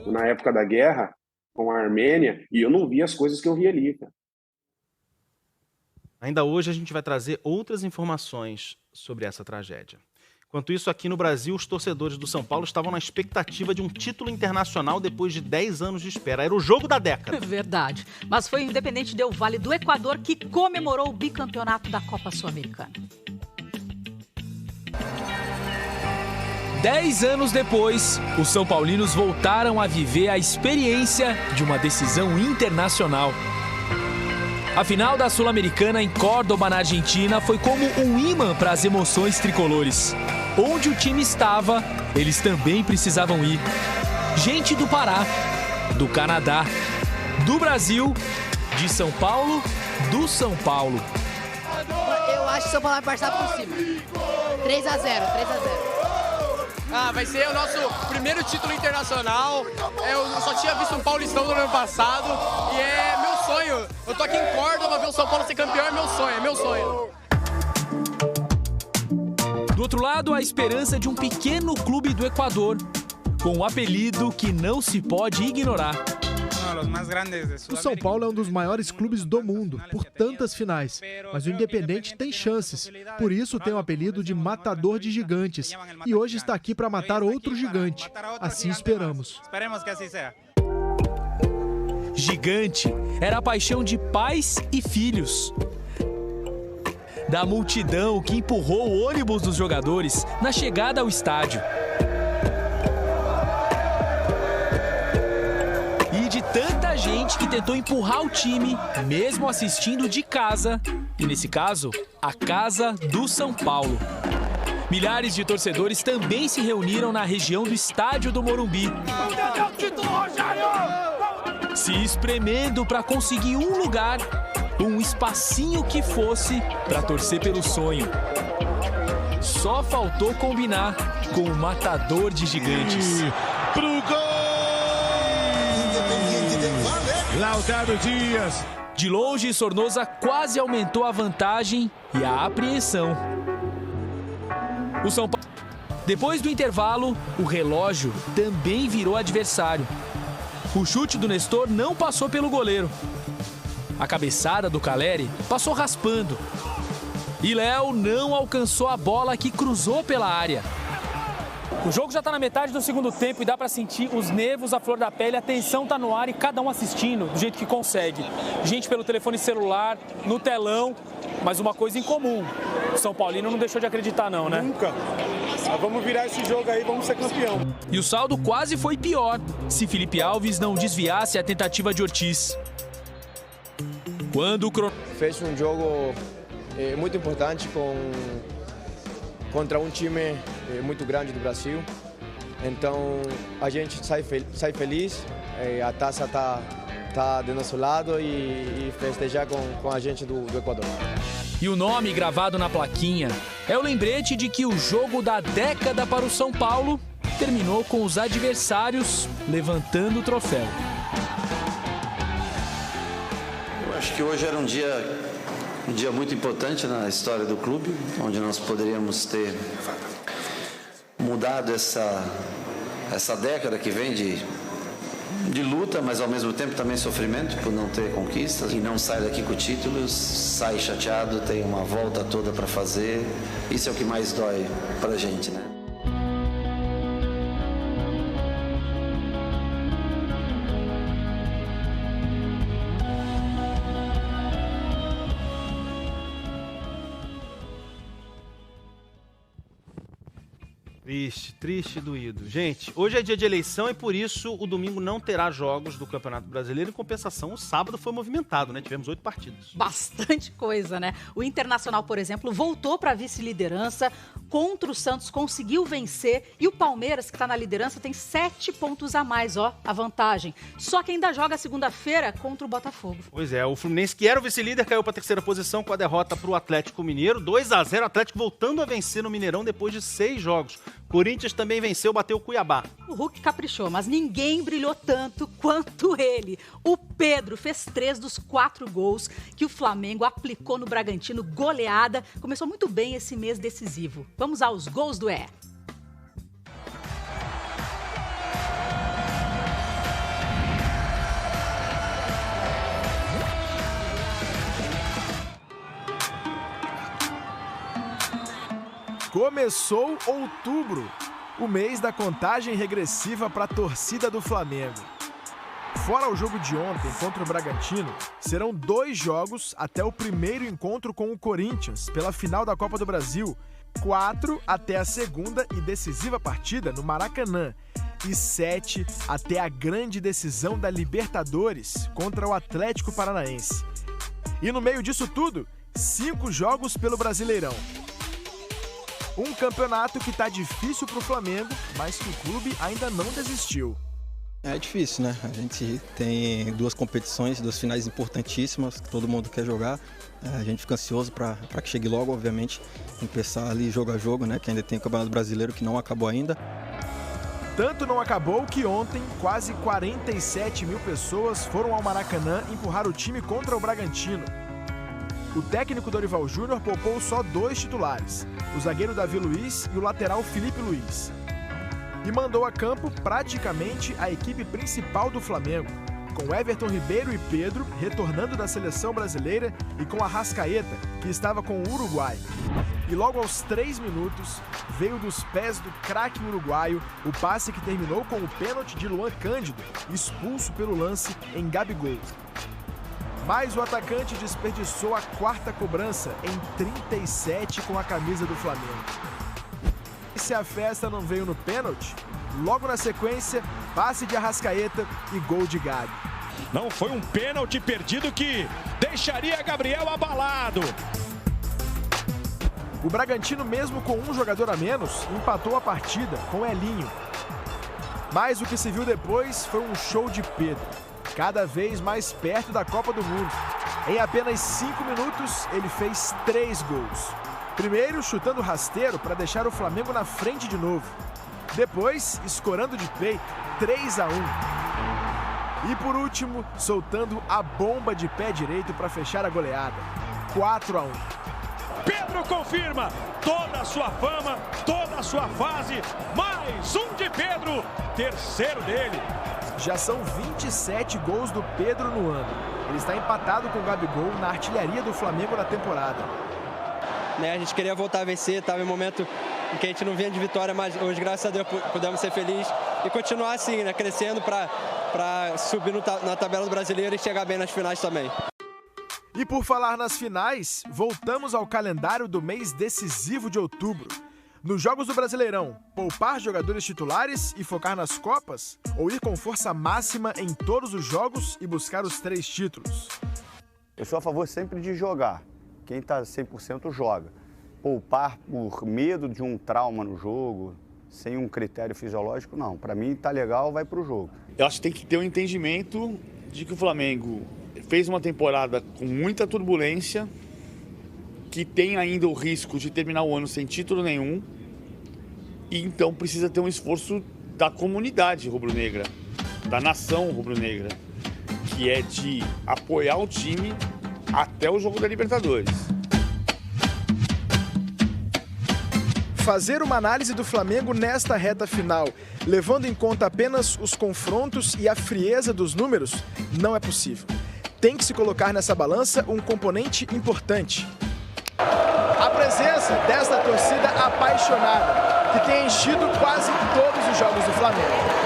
na época da guerra com a Armênia e eu não vi as coisas que eu vi ali, cara. Ainda hoje a gente vai trazer outras informações sobre essa tragédia. Enquanto isso, aqui no Brasil, os torcedores do São Paulo estavam na expectativa de um título internacional depois de 10 anos de espera. Era o jogo da década. Verdade. Mas foi o Independente Del Valle do Equador que comemorou o bicampeonato da Copa Sul-Americana. 10 anos depois, os São Paulinos voltaram a viver a experiência de uma decisão internacional. A final da Sul-Americana em Córdoba, na Argentina, foi como um imã para as emoções tricolores. Onde o time estava, eles também precisavam ir. Gente do Pará, do Canadá, do Brasil, de São Paulo, do São Paulo. Eu acho que o São Paulo vai passar por cima. 3-0. Vai ser o nosso primeiro título internacional. Eu só tinha visto um Paulistão no ano passado e é meu sonho. Eu tô aqui em Córdoba, ver o São Paulo ser campeão é meu sonho. Do outro lado, a esperança de um pequeno clube do Equador, com um apelido que não se pode ignorar. O São Paulo é um dos maiores clubes do mundo, por tantas finais. Mas o Independente tem chances. Por isso tem o apelido de Matador de Gigantes. E hoje está aqui para matar outro gigante. Assim esperamos. Esperemos que assim seja. Gigante era a paixão de pais e filhos. Da multidão que empurrou o ônibus dos jogadores na chegada ao estádio. E de tanta gente que tentou empurrar o time, mesmo assistindo de casa, e nesse caso, a casa do São Paulo. Milhares de torcedores também se reuniram na região do estádio do Morumbi, se espremendo para conseguir um lugar, um espacinho que fosse para torcer pelo sonho. Só faltou combinar com o matador de gigantes. Pro gol! Lautaro Dias. De longe, Sornosa quase aumentou a vantagem e a apreensão. O São Paulo. Depois do intervalo, o relógio também virou adversário. O chute do Nestor não passou pelo goleiro. A cabeçada do Caleri passou raspando. E Léo não alcançou a bola que cruzou pela área. O jogo já está na metade do segundo tempo e dá para sentir os nervos à flor da pele, a tensão está no ar e cada um assistindo do jeito que consegue. Gente pelo telefone celular, no telão, mas uma coisa em comum. O São Paulino não deixou de acreditar não, né? Nunca. Vamos virar esse jogo aí, vamos ser campeão. E o saldo quase foi pior, se Felipe Alves não desviasse a tentativa de Ortiz. Quando o fez um jogo muito importante contra um time muito grande do Brasil. Então a gente sai feliz, a taça tá do nosso lado e festejar com a gente do Equador. E o nome gravado na plaquinha é o lembrete de que o jogo da década para o São Paulo terminou com os adversários levantando o troféu. Eu acho que hoje era um dia muito importante na história do clube, onde nós poderíamos ter mudado essa década que vem de luta, mas ao mesmo tempo também sofrimento por não ter conquistas e não sai daqui com títulos, sai chateado, tem uma volta toda para fazer. Isso é o que mais dói para a gente, né? Triste e doído. Gente, hoje é dia de eleição e por isso o domingo não terá jogos do Campeonato Brasileiro. Em compensação, o sábado foi movimentado, né? Tivemos 8 partidas. Bastante coisa, né? O Internacional, por exemplo, voltou para a vice-liderança, contra o Santos conseguiu vencer e o Palmeiras, que está na liderança, tem 7 pontos a mais, ó, a vantagem. Só que ainda joga segunda-feira contra o Botafogo. Pois é, o Fluminense, que era o vice-líder, caiu para a 3ª posição com a derrota para o Atlético Mineiro. 2-0, o Atlético voltando a vencer no Mineirão depois de 6 jogos. Corinthians também venceu, bateu o Cuiabá. O Hulk caprichou, mas ninguém brilhou tanto quanto ele. O Pedro fez 3 dos 4 gols que o Flamengo aplicou no Bragantino, goleada. Começou muito bem esse mês decisivo. Vamos aos gols do EE. Começou outubro, o mês da contagem regressiva para a torcida do Flamengo. Fora o jogo de ontem contra o Bragantino, serão 2 jogos até o primeiro encontro com o Corinthians pela final da Copa do Brasil, 4 até a segunda e decisiva partida no Maracanã e 7 até a grande decisão da Libertadores contra o Atlético Paranaense. E no meio disso tudo, 5 jogos pelo Brasileirão. Um campeonato que tá difícil pro Flamengo, mas que o clube ainda não desistiu. É difícil, né? A gente tem 2 competições, 2 finais importantíssimas que todo mundo quer jogar. A gente fica ansioso para que chegue logo, obviamente, começar ali jogo a jogo, né? Que ainda tem o Campeonato Brasileiro que não acabou ainda. Tanto não acabou que ontem quase 47 mil pessoas foram ao Maracanã empurrar o time contra o Bragantino. O técnico Dorival Júnior poupou só 2 titulares, o zagueiro Davi Luiz e o lateral Felipe Luiz. E mandou a campo praticamente a equipe principal do Flamengo, com Everton Ribeiro e Pedro retornando da seleção brasileira e com Arrascaeta, que estava com o Uruguai. E logo aos 3 minutos, veio dos pés do craque uruguaio o passe que terminou com o pênalti de Luan Cândido, expulso pelo lance em Gabigol. Mas o atacante desperdiçou a 4ª cobrança em 37 com a camisa do Flamengo. E se a festa não veio no pênalti, logo na sequência, passe de Arrascaeta e gol de Gabi. Não foi um pênalti perdido que deixaria Gabriel abalado. O Bragantino, mesmo com um jogador a menos, empatou a partida com Elinho. Mas o que se viu depois foi um show de Pedro, cada vez mais perto da Copa do Mundo. Em apenas 5 minutos, ele fez 3 gols. Primeiro, chutando rasteiro para deixar o Flamengo na frente de novo. Depois, escorando de peito, 3-1. E por último, soltando a bomba de pé direito para fechar a goleada, 4-1. Pedro confirma toda a sua fama, toda a sua fase. Mais um de Pedro, terceiro dele. Já são 27 gols do Pedro no ano. Ele está empatado com o Gabigol na artilharia do Flamengo na temporada. A gente queria voltar a vencer, estava em um momento que a gente não vinha de vitória, mas hoje, graças a Deus, pudemos ser felizes e continuar assim, né, crescendo para subir na tabela do Brasileiro e chegar bem nas finais também. E por falar nas finais, voltamos ao calendário do mês decisivo de outubro. Nos jogos do Brasileirão, poupar jogadores titulares e focar nas Copas? Ou ir com força máxima em todos os jogos e buscar os 3 títulos? Eu sou a favor sempre de jogar. Quem está 100% joga. Poupar por medo de um trauma no jogo, sem um critério fisiológico, não. Para mim, tá legal, vai para o jogo. Eu acho que tem que ter um entendimento de que o Flamengo fez uma temporada com muita turbulência, que tem ainda o risco de terminar o ano sem título nenhum, e então precisa ter um esforço da comunidade rubro-negra, da nação rubro-negra, que é de apoiar o time até o jogo da Libertadores. Fazer uma análise do Flamengo nesta reta final, levando em conta apenas os confrontos e a frieza dos números, não é possível. Tem que se colocar nessa balança um componente importante: a presença desta torcida apaixonada, que tem enchido quase todos os jogos do Flamengo.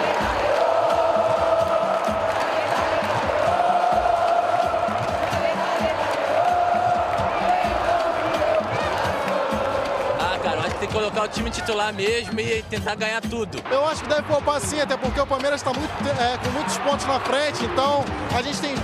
Tem que colocar o time titular mesmo e tentar ganhar tudo. Eu acho que deve poupar sim, até porque o Palmeiras está com muitos pontos na frente, então a gente tem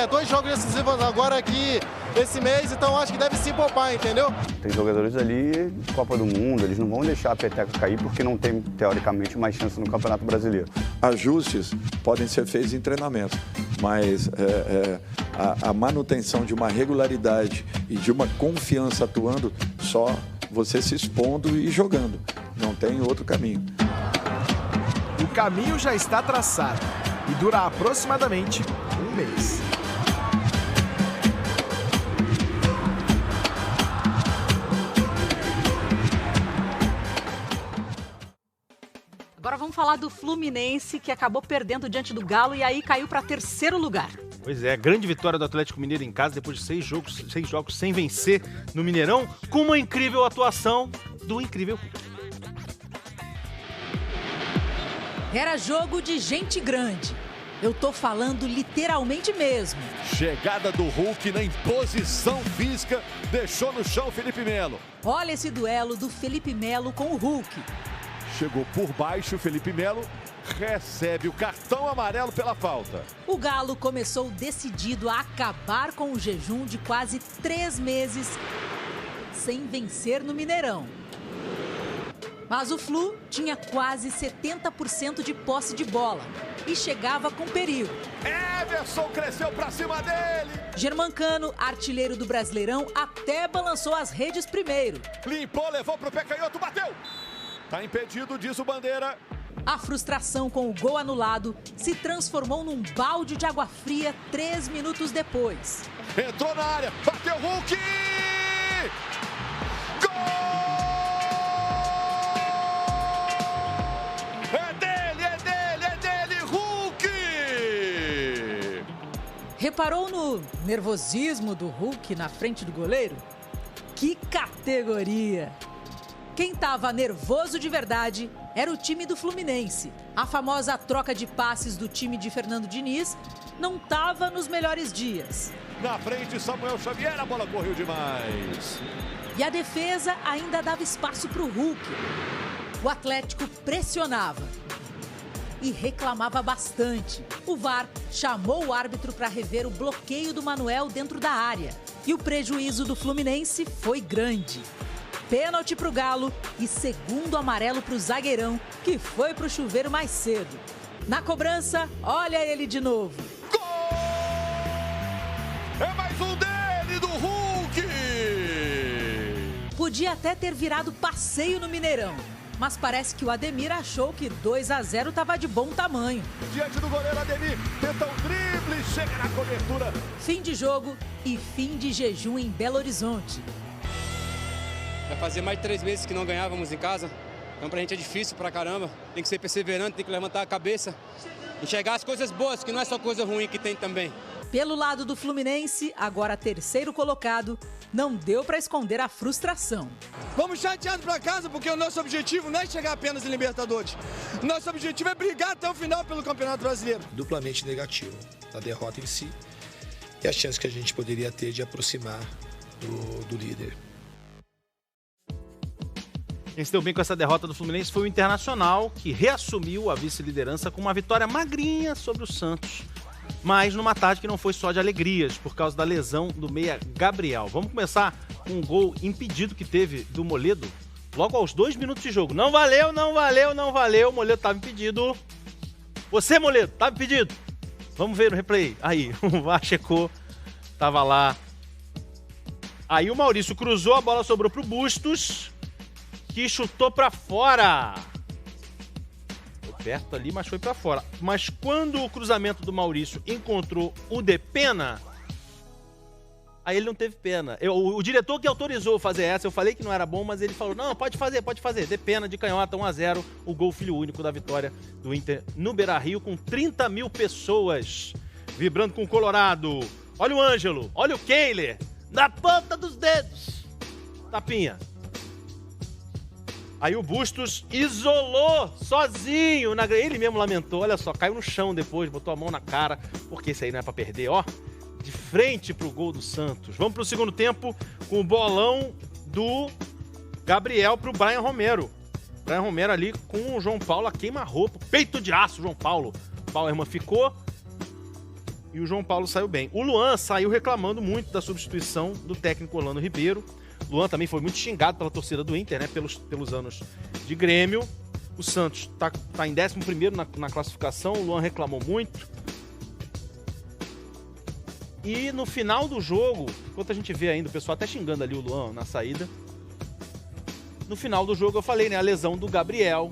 2 jogos decisivos agora aqui esse mês, então acho que deve sim poupar, entendeu? Tem jogadores ali, Copa do Mundo, eles não vão deixar a peteca cair porque não tem, teoricamente, mais chance no Campeonato Brasileiro. Ajustes podem ser feitos em treinamento, mas a manutenção de uma regularidade e de uma confiança atuando só você se expondo e jogando. Não tem outro caminho. O caminho já está traçado e dura aproximadamente um mês. Agora vamos falar do Fluminense, que acabou perdendo diante do Galo e aí caiu para 3º lugar. Pois é, grande vitória do Atlético Mineiro em casa depois de 6 jogos sem vencer no Mineirão, com uma incrível atuação do incrível Hulk. Era jogo de gente grande. Eu tô falando literalmente mesmo. Chegada do Hulk na imposição física, deixou no chão Felipe Melo. Olha esse duelo do Felipe Melo com o Hulk. Chegou por baixo, Felipe Melo recebe o cartão amarelo pela falta. O Galo começou decidido a acabar com o jejum de quase 3 meses sem vencer no Mineirão. Mas o Flu tinha quase 70% de posse de bola e chegava com perigo. Everson cresceu pra cima dele. Germancano, artilheiro do Brasileirão, até balançou as redes primeiro. Limpou, levou pro pé canhoto, bateu. Tá impedido, diz o Bandeira. A frustração com o gol anulado se transformou num balde de água fria 3 minutos depois. Entrou na área, bateu Hulk! Gol! É dele, Hulk! Reparou no nervosismo do Hulk na frente do goleiro? Que categoria! Quem estava nervoso de verdade era o time do Fluminense. A famosa troca de passes do time de Fernando Diniz não estava nos melhores dias. Na frente, Samuel Xavier, a bola correu demais. E a defesa ainda dava espaço para o Hulk. O Atlético pressionava e reclamava bastante. O VAR chamou o árbitro para rever o bloqueio do Manuel dentro da área. E o prejuízo do Fluminense foi grande. Pênalti para o Galo e 2º amarelo para o zagueirão, que foi para o chuveiro mais cedo. Na cobrança, olha ele de novo. Gol! É mais um dele, do Hulk! Podia até ter virado passeio no Mineirão, mas parece que o Ademir achou que 2-0 estava de bom tamanho. Diante do goleiro, Ademir tenta um drible, chega na cobertura. Fim de jogo e fim de jejum em Belo Horizonte. Vai fazer mais de 3 meses que não ganhávamos em casa. Então pra gente é difícil pra caramba. Tem que ser perseverante, tem que levantar a cabeça. Enxergar as coisas boas, que não é só coisa ruim que tem também. Pelo lado do Fluminense, agora terceiro colocado, não deu para esconder a frustração. Vamos chateados para casa porque o nosso objetivo não é chegar apenas em Libertadores. Nosso objetivo é brigar até o final pelo Campeonato Brasileiro. Duplamente negativo a derrota em si e a chance que a gente poderia ter de aproximar do líder. Quem se deu bem com essa derrota do Fluminense foi o Internacional, que reassumiu a vice-liderança com uma vitória magrinha sobre o Santos. Mas numa tarde que não foi só de alegrias, por causa da lesão do meia Gabriel. Vamos começar com um gol impedido que teve do Moledo, logo aos 2 minutos de jogo. Não valeu, não valeu, não valeu. O Moledo estava impedido. Você, Moledo, estava impedido. Vamos ver no replay. Aí, o VAR checou, tava lá. Aí o Maurício cruzou, a bola sobrou pro Bustos, que chutou pra fora. Foi perto ali, mas foi pra fora. Mas quando o cruzamento do Maurício encontrou o Depena, aí ele não teve pena. O diretor que autorizou fazer essa, eu falei que não era bom, mas ele falou, não, pode fazer. Depena de canhota, 1-0, o gol filho único da vitória do Inter no Beira-Rio, com 30 mil pessoas vibrando com o Colorado. Olha o Ângelo, olha o Keiler, na ponta dos dedos. Tapinha. Aí o Bustos isolou sozinho. Ele mesmo lamentou, olha só, caiu no chão depois, botou a mão na cara, porque isso aí não é pra perder, ó. De frente pro gol do Santos. Vamos pro segundo tempo com o bolão do Gabriel pro Brian Romero. Brian Romero ali com o João Paulo a queima-roupa. Peito de aço, João Paulo. O Bauerman ficou e o João Paulo saiu bem. O Luan saiu reclamando muito da substituição do técnico Orlando Ribeiro. Luan também foi muito xingado pela torcida do Inter, né? Pelos anos de Grêmio. O Santos tá em 11º na classificação. O Luan reclamou muito. E no final do jogo, enquanto a gente vê ainda o pessoal até xingando ali o Luan na saída, no final do jogo eu falei, né? A lesão do Gabriel.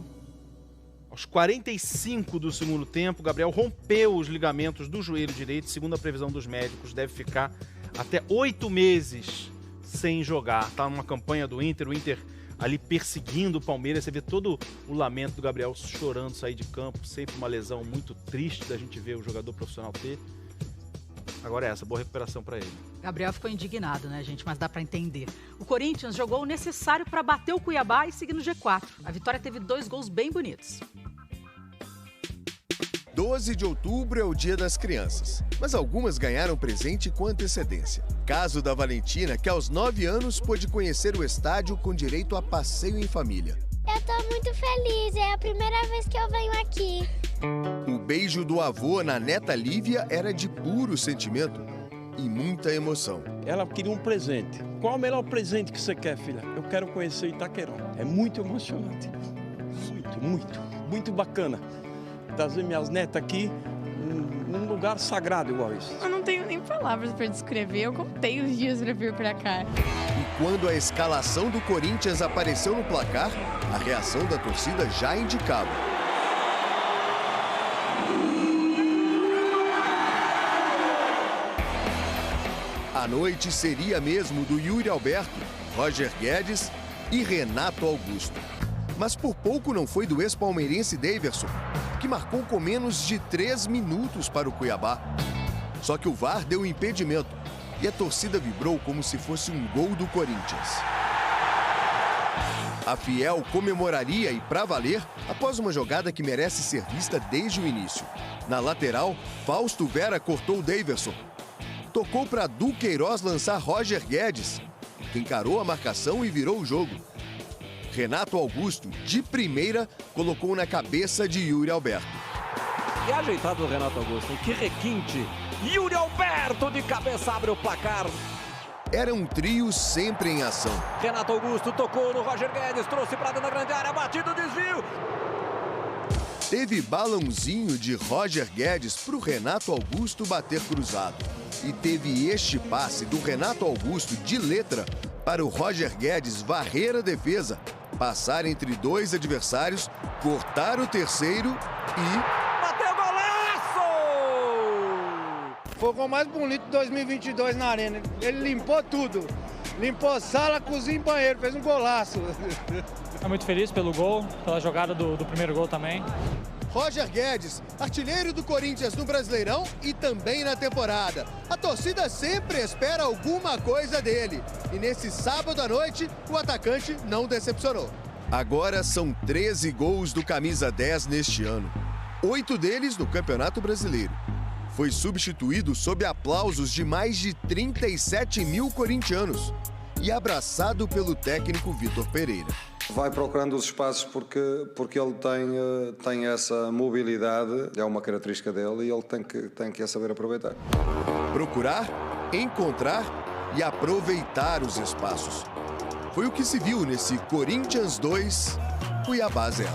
Aos 45 do segundo tempo, o Gabriel rompeu os ligamentos do joelho direito. Segundo a previsão dos médicos, deve ficar até 8 meses sem jogar. Tá numa campanha do Inter, o Inter ali perseguindo o Palmeiras. Você vê todo o lamento do Gabriel chorando, sair de campo. Sempre uma lesão muito triste da gente ver o jogador profissional ter. Agora é essa, boa recuperação para ele. Gabriel ficou indignado, né, gente? Mas dá para entender. O Corinthians jogou o necessário para bater o Cuiabá e seguir no G4. A vitória teve 2 gols bem bonitos. 12 de outubro é o Dia das Crianças, mas algumas ganharam presente com antecedência. Caso da Valentina, que aos 9 anos pôde conhecer o estádio com direito a passeio em família. Eu tô muito feliz, é a primeira vez que eu venho aqui. O beijo do avô na neta Lívia era de puro sentimento e muita emoção. Ela queria um presente. Qual o melhor presente que você quer, filha? Eu quero conhecer Itaquerão. É muito emocionante. Muito bacana. Trazer minhas netas aqui num lugar sagrado igual isso. Eu não tenho nem palavras para descrever, eu contei os dias para vir para cá. E quando a escalação do Corinthians apareceu no placar, a reação da torcida já indicava. A noite seria mesmo do Yuri Alberto, Roger Guedes e Renato Augusto. Mas por pouco não foi do ex-palmeirense Daverson, que marcou com menos de 3 minutos para o Cuiabá. Só que o VAR deu impedimento e a torcida vibrou como se fosse um gol do Corinthians. A Fiel comemoraria e pra valer após uma jogada que merece ser vista desde o início. Na lateral, Fausto Vera cortou o Daverson. Tocou para Duqueiroz lançar Roger Guedes, que encarou a marcação e virou o jogo. Renato Augusto, de primeira, colocou na cabeça de Yuri Alberto. Que ajeitado o Renato Augusto, que requinte. Yuri Alberto de cabeça abre o placar. Era um trio sempre em ação. Renato Augusto tocou no Roger Guedes, trouxe para dentro da grande área, batido, desvio. Teve balãozinho de Roger Guedes para o Renato Augusto bater cruzado. E teve este passe do Renato Augusto de letra para o Roger Guedes varrer a defesa, passar entre 2 adversários, cortar o terceiro e... Bateu golaço! Foi o gol mais bonito de 2022 na Arena. Ele limpou tudo. Limpou sala, cozinha e banheiro. Fez um golaço. Estou muito feliz pelo gol, pela jogada do primeiro gol também. Roger Guedes, artilheiro do Corinthians no Brasileirão e também na temporada. A torcida sempre espera alguma coisa dele. E nesse sábado à noite, o atacante não decepcionou. Agora são 13 gols do camisa 10 neste ano. 8 deles no Campeonato Brasileiro. Foi substituído sob aplausos de mais de 37 mil corintianos e abraçado pelo técnico Vitor Pereira. Vai procurando os espaços porque ele tem essa mobilidade, é uma característica dele e ele tem que saber aproveitar. Procurar, encontrar e aproveitar os espaços. Foi o que se viu nesse Corinthians 2, Cuiabá 0.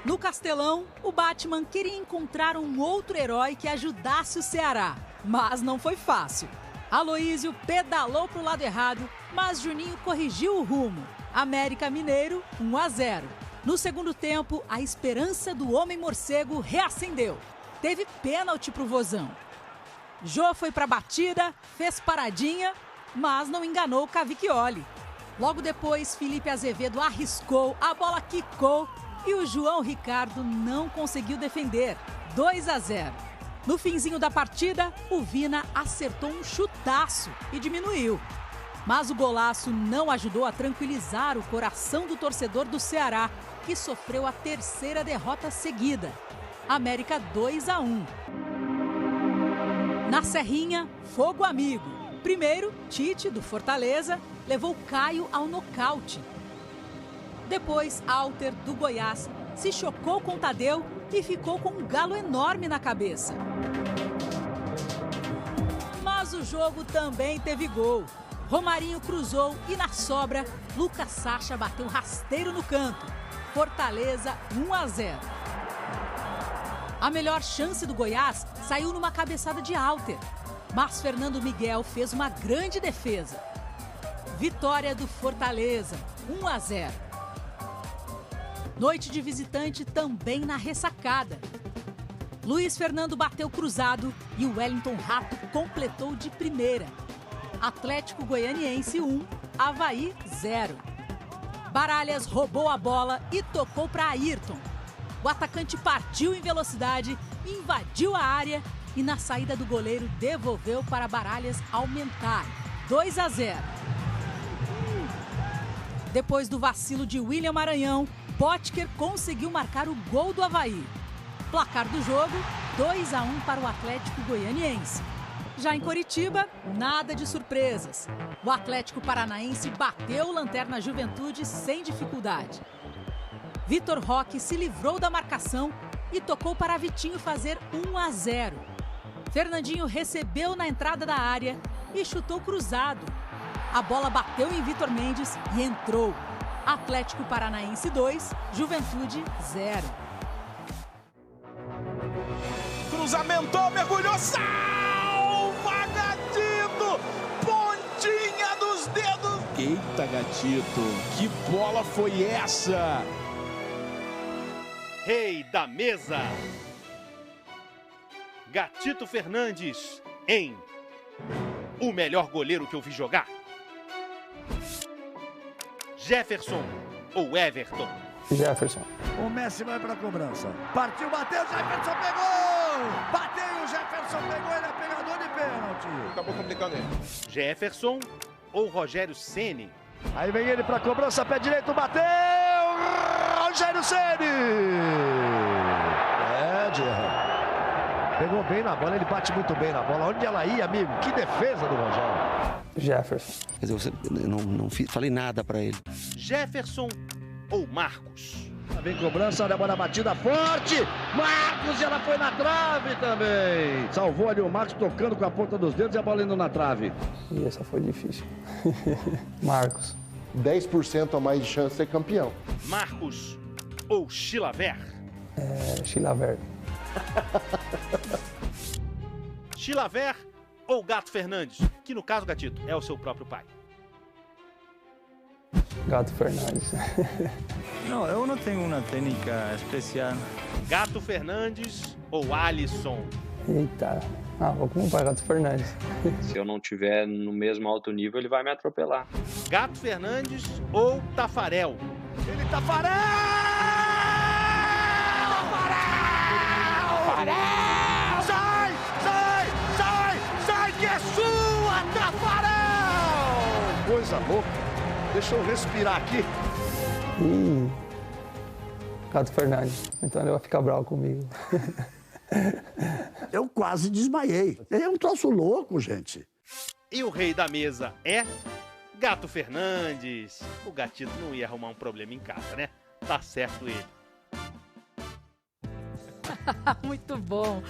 No Castelão, o Batman queria encontrar um outro herói que ajudasse o Ceará, mas não foi fácil. Aloísio pedalou para o lado errado, mas Juninho corrigiu o rumo. América Mineiro, 1-0. No segundo tempo, a esperança do Homem Morcego reacendeu. Teve pênalti para o Vozão. Jô foi para a batida, fez paradinha, mas não enganou o Cavicchioli. Logo depois, Felipe Azevedo arriscou, a bola quicou e o João Ricardo não conseguiu defender. 2-0. No finzinho da partida, o Vina acertou um chutaço e diminuiu. Mas o golaço não ajudou a tranquilizar o coração do torcedor do Ceará, que sofreu a terceira derrota seguida. América 2-1. Na Serrinha, fogo amigo. Primeiro, Tite, do Fortaleza, levou Caio ao nocaute. Depois, Alter, do Goiás, se chocou com Tadeu e ficou com um galo enorme na cabeça. Mas o jogo também teve gol. Romarinho cruzou e na sobra, Lucas Sacha bateu rasteiro no canto. Fortaleza 1-0. A melhor chance do Goiás saiu numa cabeçada de Alter, mas Fernando Miguel fez uma grande defesa. Vitória do Fortaleza, 1-0. Noite de visitante também na ressacada. Luiz Fernando bateu cruzado e o Wellington Rato completou de primeira. Atlético Goianiense 1, Avaí 0. Baralhas roubou a bola e tocou para Ayrton. O atacante partiu em velocidade, invadiu a área e na saída do goleiro devolveu para Baralhas aumentar. 2-0. Depois do vacilo de William Maranhão, Potker conseguiu marcar o gol do Avaí. Placar do jogo, 2-1 para o Atlético Goianiense. Já em Coritiba, nada de surpresas. O Atlético Paranaense bateu o Lanterna Juventude sem dificuldade. Vitor Roque se livrou da marcação e tocou para Vitinho fazer 1-0. Fernandinho recebeu na entrada da área e chutou cruzado. A bola bateu em Vitor Mendes e entrou. Atlético Paranaense 2, Juventude 0. Cruzamentou, mergulhou, salva Gatito! Pontinha dos dedos! Eita, Gatito, que bola foi essa? Rei da mesa! Gatito Fernandes em O Melhor Goleiro que eu vi jogar. Jefferson ou Everton? Jefferson. O Messi vai para a cobrança. Partiu, bateu, Jefferson pegou! Bateu, Jefferson pegou, ele é pegador de pênalti. Acabou complicando ele. Jefferson ou Rogério Ceni? Aí vem ele para a cobrança, pé direito, bateu! Rogério Ceni! Diego. Pegou bem na bola, ele bate muito bem na bola. Onde ela ia, amigo? Que defesa do Rogério. Jefferson. Quer dizer, eu não falei nada para ele. Jefferson ou Marcos? Vem cobrança, olha a bola batida forte. Marcos, e ela foi na trave também. Salvou ali o Marcos tocando com a ponta dos dedos e a bola indo na trave. E essa foi difícil. Marcos. 10% a mais de chance de ser campeão. Marcos ou Chilavert? Chilavert. Chilavert ou Gato Fernandes? Que no caso, Gatito, é o seu próprio pai. Gato Fernandes. Não, eu não tenho uma técnica especial. Gato Fernandes ou Alisson? Eita, vou com o pai, Gato Fernandes. Se eu não tiver no mesmo alto nível, ele vai me atropelar. Gato Fernandes ou Tafarel? Ele Tafarel! Tafarel! Sai, sai, sai, sai que é sua, Tafarel! Coisa louca. Deixa eu respirar aqui. Gato Fernandes. Então ele vai ficar bravo comigo. Eu quase desmaiei. É um troço louco, gente. E o rei da mesa é Gato Fernandes. O gatito não ia arrumar um problema em casa, né? Tá certo ele. Muito bom.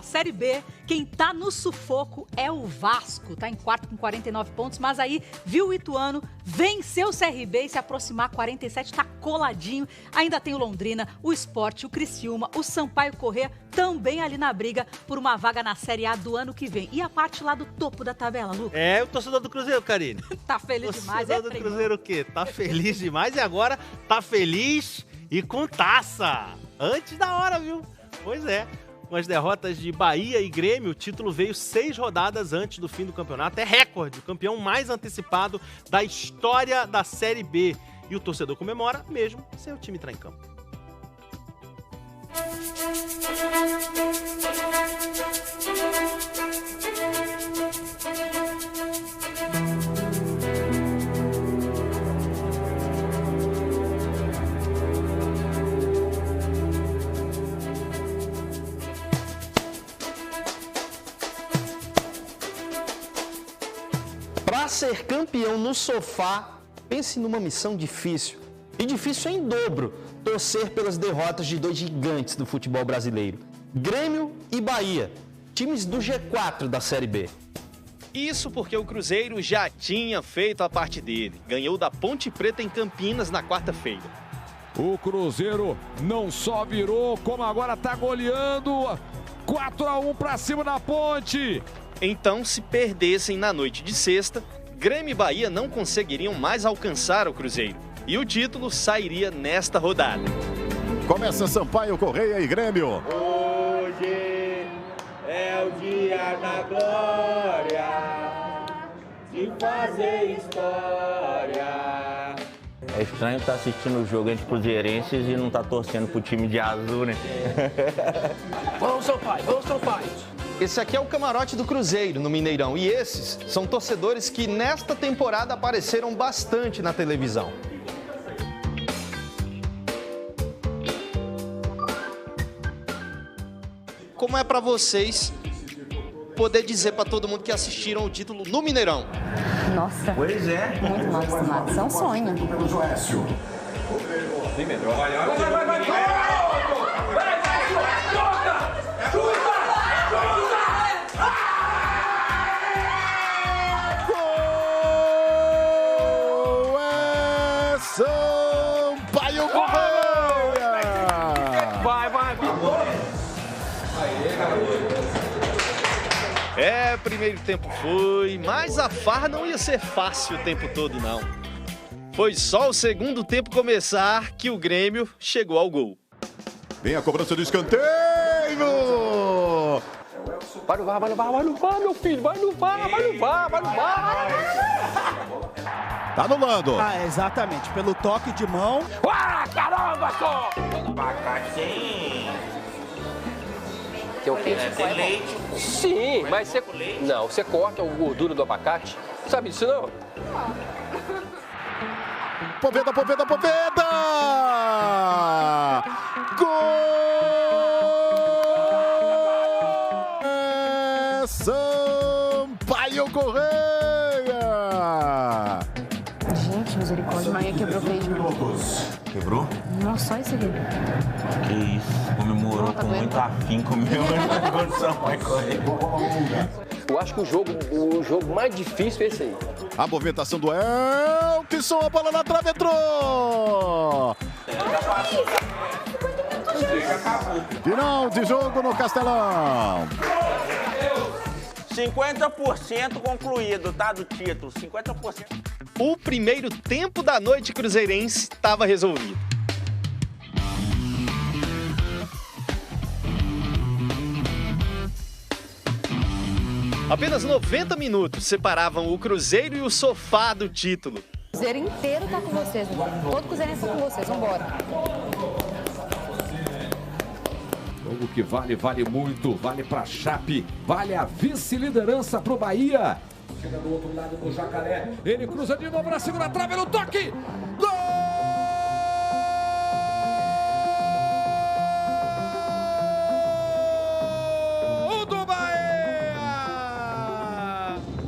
Série B, quem tá no sufoco é o Vasco. Tá em quarto com 49 pontos, mas aí viu o Ituano, venceu o CRB e se aproximar 47, tá coladinho. Ainda tem o Londrina, o Sport, o Criciúma, o Sampaio Corrêa, também ali na briga por uma vaga na Série A do ano que vem. E a parte lá do topo da tabela, Lucas? O torcedor do Cruzeiro, Karine. Tá feliz demais, O torcedor do Cruzeiro o quê? Tá feliz demais e agora tá feliz e com taça. Antes da hora, viu? Pois é, com as derrotas de Bahia e Grêmio, o título veio 6 rodadas antes do fim do campeonato. É recorde, o campeão mais antecipado da história da Série B. E o torcedor comemora mesmo sem o time entrar em campo. Para ser campeão no sofá, pense numa missão difícil. E difícil em dobro, torcer pelas derrotas de 2 gigantes do futebol brasileiro. Grêmio e Bahia, times do G4 da Série B. Isso porque o Cruzeiro já tinha feito a parte dele. Ganhou da Ponte Preta em Campinas na quarta-feira. O Cruzeiro não só virou, como agora tá goleando 4-1 para cima da Ponte. Então, se perdessem na noite de sexta, Grêmio e Bahia não conseguiriam mais alcançar o Cruzeiro. E o título sairia nesta rodada. Começa Sampaio Corrêa e Grêmio. Hoje é o dia da glória, de fazer história. É estranho estar assistindo o jogo entre cruzeirenses e não estar torcendo pro time de azul, né? Vamos, Sampaio, vamos, Sampaio. Esse aqui é o camarote do Cruzeiro, no Mineirão. E esses são torcedores que nesta temporada apareceram bastante na televisão. Como é para vocês poder dizer para todo mundo que assistiram o título no Mineirão? Nossa. Pois é. Muito mal acostumado. Isso é um sonho. Bem melhor. Vai! Sampaio Corrêa! Vai! Primeiro tempo foi, mas a farra não ia ser fácil o tempo todo, não. Foi só o segundo tempo começar que o Grêmio chegou ao gol. Vem a cobrança do escanteio! Vai no VAR, meu filho! Vai no VAR! Tá anulando. Exatamente. Pelo toque de mão. Caramba, só! Que é o quê? Tem leite. Sim, mas você... Não, você corta a gordura do abacate. Sabe disso não? Poveda! Gol! Sampaio Corrêa! Gente, misericórdia, o Maia quebrou o beijo. Quebrou? Nossa, só isso aqui. Que isso, comemorou com muito afinco mesmo. Eu acho que o jogo mais difícil é esse aí. A movimentação do Elkson, a bola na trave, entrou! Final de jogo no Castelão. 50% concluído, tá? Do título, 50%. O primeiro tempo da noite cruzeirense estava resolvido. Apenas 90 minutos separavam o Cruzeiro e o Sofá do título. O Cruzeiro inteiro tá com vocês, todo Cruzeirense tá com vocês, vambora. Jogo que vale muito, vale pra Chape, vale a vice-liderança pro Bahia. Chega do outro lado do Jacaré, ele cruza de novo na segunda trave, no toque, gol! Do Bahia!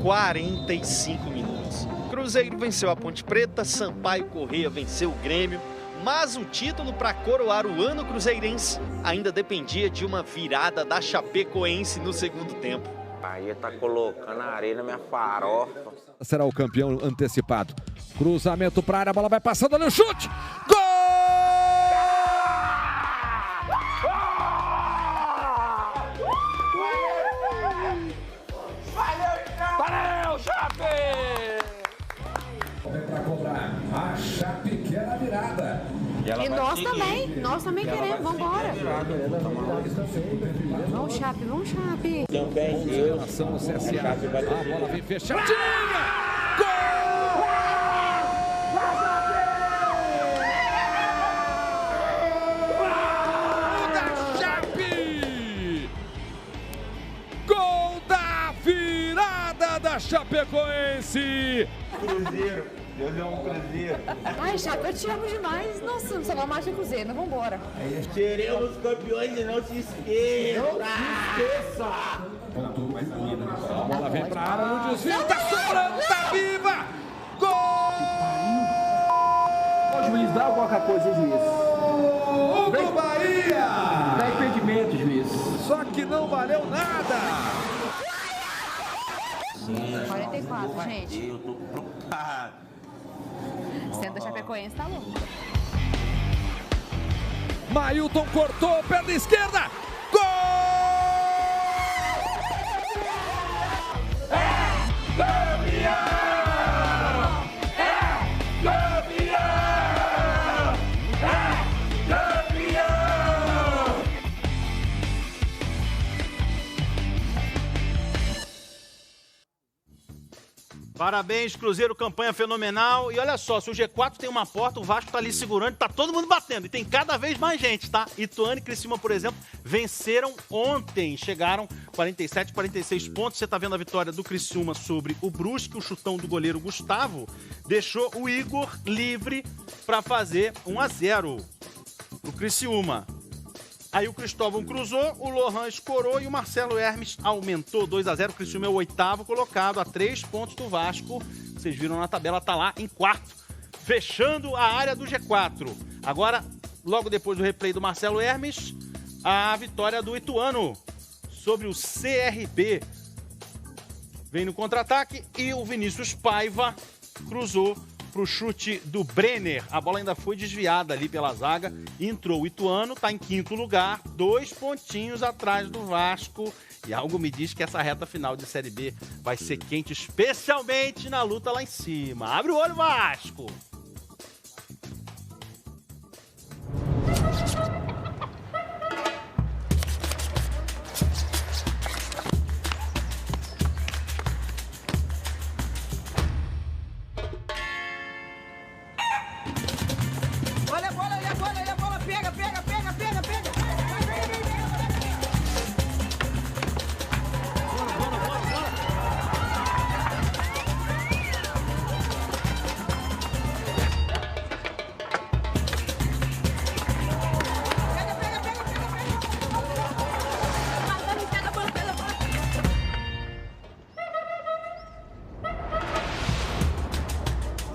45 minutos. Cruzeiro venceu a Ponte Preta, Sampaio Corrêa venceu o Grêmio, mas o título para coroar o ano cruzeirense ainda dependia de uma virada da Chapecoense no segundo tempo. Bahia tá colocando a areia na minha farofa. Será o campeão antecipado. Cruzamento para a área, a bola vai passando ali, o chute! Gol! Valeu, Chape! Vem para cobrar. A Chape quer a virada. E nós também queremos, vambora. Vamos, Chape, vamos, Chape. Também eu. Ação no CSA. A bola vem fechadinha. Chapecoense! Cruzeiro, Deus é um Cruzeiro. Ai, Chape, eu te amo demais. Nossa, você vai mais de Cruzeiro, vamos embora. Seremos campeões e não se esqueça! Não se esqueça! A bola vem pra área no desvio, tá sobrando, tá viva! Gol! Ô, juiz, dá qualquer coisa, juiz. Gol do Bahia! Dá impedimento, juiz. Só que não valeu nada! 44, gente. Eu tô preocupado. Sendo da Chapecoense, tá louco. Mailton cortou, perna esquerda. Gol! É campeão! É campeão! É campeão! Parabéns, Cruzeiro, campanha fenomenal. E olha só, se o G4 tem uma porta, o Vasco tá ali segurando, tá todo mundo batendo. E tem cada vez mais gente, tá? Ituano e Criciúma, por exemplo, venceram ontem. Chegaram 47, 46 pontos. Você tá vendo a vitória do Criciúma sobre o Brusque. O chutão do goleiro Gustavo deixou o Igor livre para fazer 1-0 pro Criciúma. Aí o Cristóvão cruzou, o Lohan escorou e o Marcelo Hermes aumentou 2-0. O Criciúma é o 8º colocado, a 3 pontos do Vasco. Vocês viram na tabela, tá lá em 4º, fechando a área do G4. Agora, logo depois do replay do Marcelo Hermes, a vitória do Ituano sobre o CRB. Vem no contra-ataque e o Vinícius Paiva cruzou pro chute do Brenner. A bola ainda foi desviada ali pela zaga. Entrou o Ituano, tá em 5º lugar, 2 pontinhos atrás do Vasco. E algo me diz que essa reta final de Série B vai ser quente, especialmente na luta lá em cima. Abre o olho, Vasco!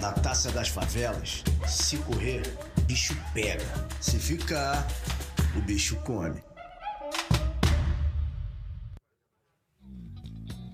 Na Taça das Favelas, se correr, bicho pega. Se ficar, o bicho come.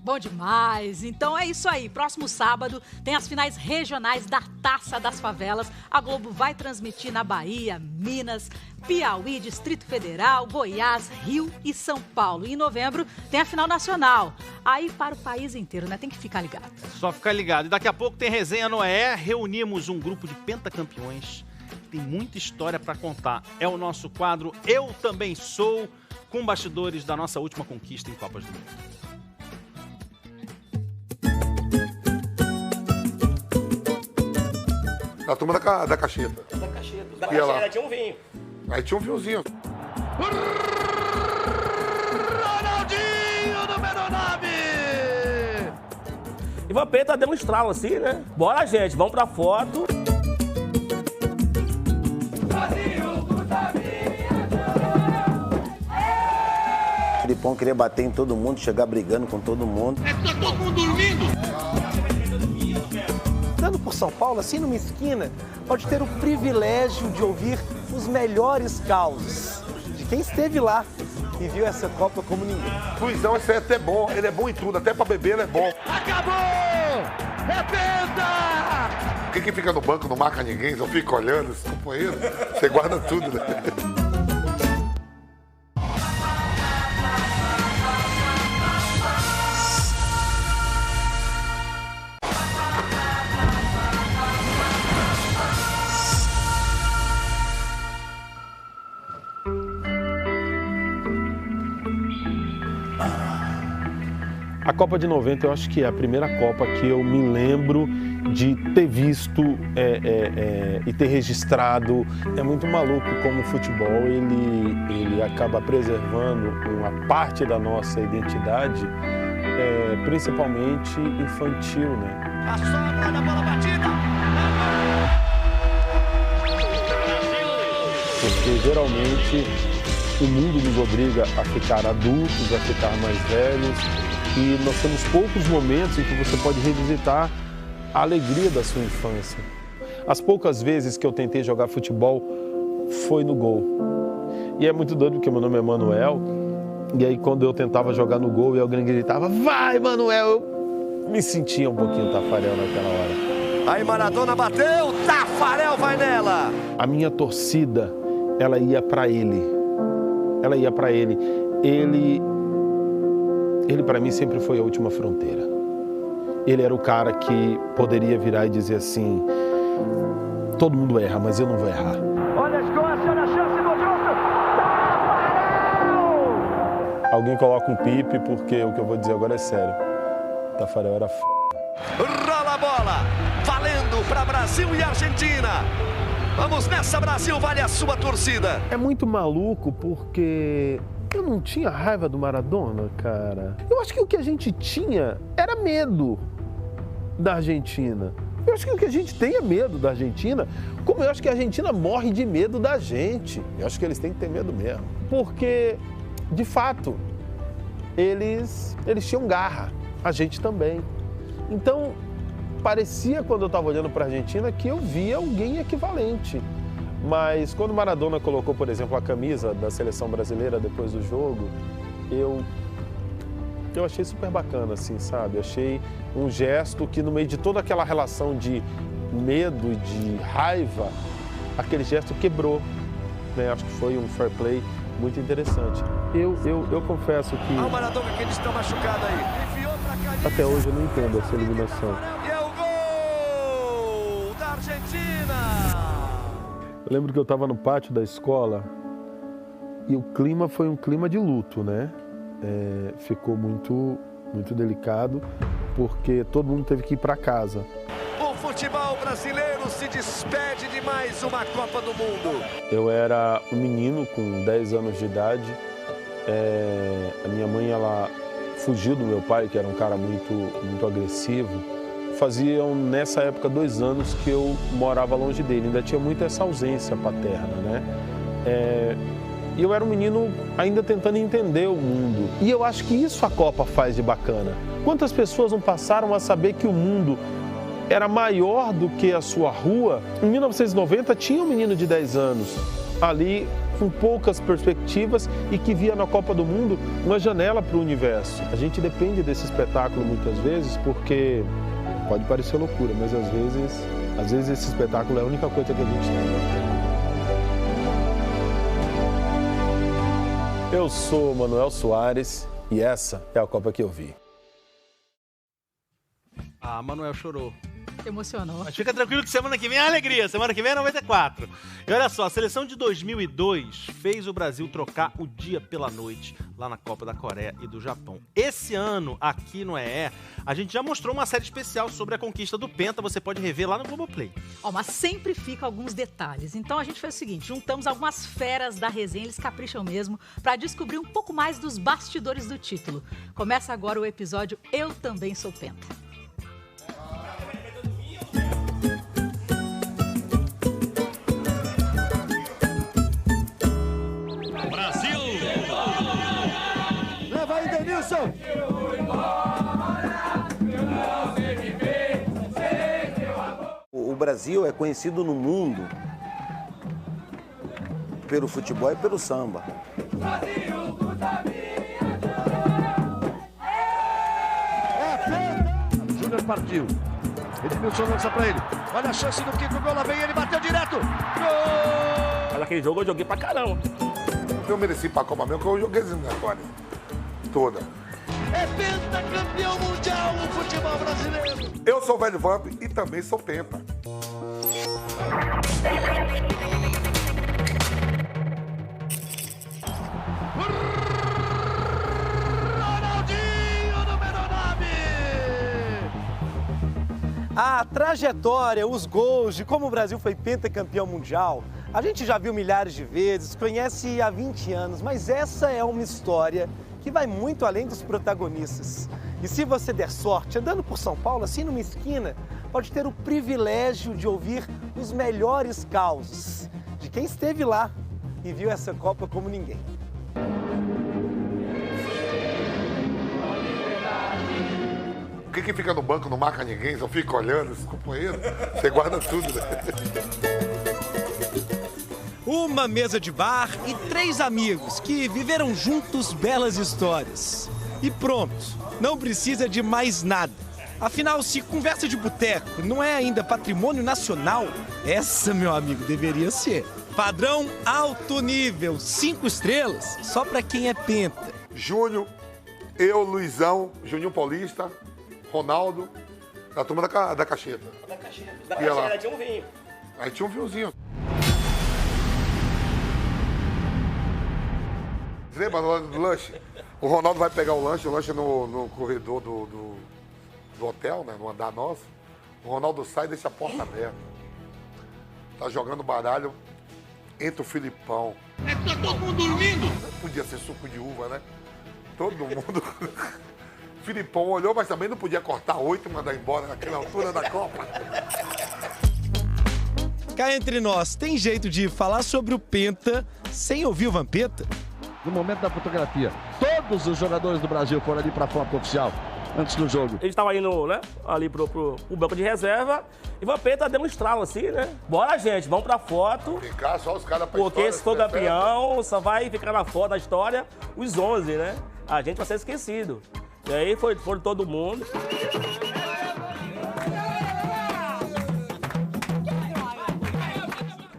Bom demais! Então é isso aí. Próximo sábado tem as finais regionais da Taça das Favelas. A Globo vai transmitir na Bahia, Minas, Piauí, Distrito Federal, Goiás, Rio e São Paulo. E em novembro tem a final nacional. Aí para o país inteiro, né? Tem que ficar ligado. É só ficar ligado. E daqui a pouco tem resenha no EE. Reunimos um grupo de pentacampeões. Tem muita história para contar. É o nosso quadro Eu Também Sou, com bastidores da nossa última conquista em Copas do Mundo. Da turma da cacheta. Da cacheta. Da Ia lá. cacheta tinha um vinho. Aí tinha um vinhozinho. Ronaldinho, número 9! E o Vampeta tá dando um estralo assim, né? Bora, gente, vamos pra foto. O Filipão queria bater em todo mundo, chegar brigando com todo mundo. É que tá todo mundo dormindo! Andando por São Paulo, assim numa esquina, pode ter o privilégio de ouvir os melhores causos de quem esteve lá e viu essa Copa como ninguém. Luizão, esse aí é até bom, ele é bom em tudo, até pra beber ele é bom. Acabou! É penta! Quem que fica no banco não marca ninguém, só fica olhando, esse companheiro, você guarda tudo, né? A Copa de 90 eu acho que é a primeira Copa que eu me lembro de ter visto e ter registrado. É muito maluco como o futebol ele acaba preservando uma parte da nossa identidade, principalmente infantil, né? A sobra da bola batida! Porque geralmente o mundo nos obriga a ficar adultos, a ficar mais velhos. E nós temos poucos momentos em que você pode revisitar a alegria da sua infância. As poucas vezes que eu tentei jogar futebol foi no gol. E é muito doido porque meu nome é Manuel. E aí quando eu tentava jogar no gol e alguém gritava, vai Manuel, eu me sentia um pouquinho Tafarel naquela hora. Aí Maradona bateu, Tafarel vai nela! A minha torcida, ela ia para ele. Ela ia para ele. Ele para mim sempre foi a última fronteira. Ele era o cara que poderia virar e dizer assim, todo mundo erra, mas eu não vou errar. Olha a Escócia, olha a chance do jogo! Tafarel! Alguém coloca um pipe porque o que eu vou dizer agora é sério. Tafarel era f***. Rola a bola, valendo para Brasil e Argentina. Vamos nessa, Brasil, vale a sua torcida. É muito maluco porque eu não tinha raiva do Maradona, cara. Eu acho que o que a gente tinha era medo da Argentina. Eu acho que o que a gente tem é medo da Argentina, como eu acho que a Argentina morre de medo da gente. Eu acho que eles têm que ter medo mesmo. Porque, de fato, eles tinham garra, a gente também. Então, parecia, quando eu estava olhando para a Argentina, que eu via alguém equivalente. Mas quando o Maradona colocou, por exemplo, a camisa da seleção brasileira depois do jogo, eu achei super bacana, assim, sabe? Achei um gesto que, no meio de toda aquela relação de medo e de raiva, aquele gesto quebrou, né? Acho que foi um fair play muito interessante. Eu confesso que... Olha o Maradona que eles estão machucados aí. Até hoje eu não entendo essa eliminação. E é o gol da Argentina! Eu lembro que eu estava no pátio da escola e o clima foi um clima de luto, né? Ficou muito delicado porque todo mundo teve que ir para casa. O futebol brasileiro se despede de mais uma Copa do Mundo. Eu era um menino com 10 anos de idade. A minha mãe, ela fugiu do meu pai, que era um cara muito agressivo. Faziam, nessa época, 2 anos que eu morava longe dele. Ainda tinha muito essa ausência paterna, né? E eu era um menino ainda tentando entender o mundo. E eu acho que isso a Copa faz de bacana. Quantas pessoas não passaram a saber que o mundo era maior do que a sua rua? Em 1990, tinha um menino de 10 anos ali, com poucas perspectivas e que via na Copa do Mundo uma janela para o universo. A gente depende desse espetáculo muitas vezes porque... Pode parecer loucura, mas às vezes esse espetáculo é a única coisa que a gente tem. Eu sou Manuel Soares e essa é a Copa que eu vi. Ah, Manuel chorou. Emocionou. Mas fica tranquilo que semana que vem é alegria, semana que vem é 94. E olha só, a seleção de 2002 fez o Brasil trocar o dia pela noite lá na Copa da Coreia e do Japão. Esse ano, aqui no EE, a gente já mostrou uma série especial sobre a conquista do Penta, você pode rever lá no Globoplay. Mas sempre fica alguns detalhes. Então a gente fez o seguinte, juntamos algumas feras da resenha, eles capricham mesmo, para descobrir um pouco mais dos bastidores do título. Começa agora o episódio Eu Também Sou Penta. Brasil! Leva aí, Denilson! O Brasil é conhecido no mundo pelo futebol e pelo samba. Júnior partiu. Edmilson lança pra ele. Olha a chance do Kiko, gol lá vem ele, bateu direto. Gol! Mas aquele jogo eu joguei pra caramba. Eu mereci pra Copa mesmo, que eu joguei essa vitória toda. É pentacampeão mundial no futebol brasileiro. Eu sou o velho Vamp e também sou penta. Ronaldinho, número 9. A trajetória, os gols de como o Brasil foi pentacampeão mundial, a gente já viu milhares de vezes, conhece há 20 anos, mas essa é uma história que vai muito além dos protagonistas. E se você der sorte, andando por São Paulo, assim numa esquina, pode ter o privilégio de ouvir os melhores causos de quem esteve lá e viu essa Copa como ninguém. Quem fica no banco não marca ninguém, só fica olhando, os companheiros, você guarda tudo, né? Uma mesa de bar e 3 amigos que viveram juntos belas histórias. E pronto, não precisa de mais nada. Afinal, se conversa de boteco não é ainda patrimônio nacional, essa, meu amigo, deveria ser. Padrão alto nível, 5 estrelas, só pra quem é penta. Júnior, eu, Luizão, Juninho Paulista, Ronaldo, da turma da Cacheta. Da Cacheta, tinha um vinho. Aí tinha um vinhozinho. Você lembra do lanche? O Ronaldo vai pegar o lanche é no corredor do hotel, né? No andar nosso. O Ronaldo sai e deixa a porta aberta. Tá jogando baralho, entra o Filipão. Tá todo mundo dormindo? Podia ser suco de uva, né? Todo mundo. Filipão olhou, mas também não podia cortar 8 e mandar embora naquela altura da Copa. Cá entre nós, tem jeito de falar sobre o Penta sem ouvir o Vampeta? No momento da fotografia, todos os jogadores do Brasil foram ali pra foto oficial, antes do jogo. Ele estava indo, né, ali pro banco de reserva e o Vampeta deu um estralo assim, né? Bora, gente, vamos pra foto. Ficar só os caras pra porque história, se for campeão, só vai ficar na foto da história os 11, né? A gente vai ser esquecido. E aí foram todo mundo.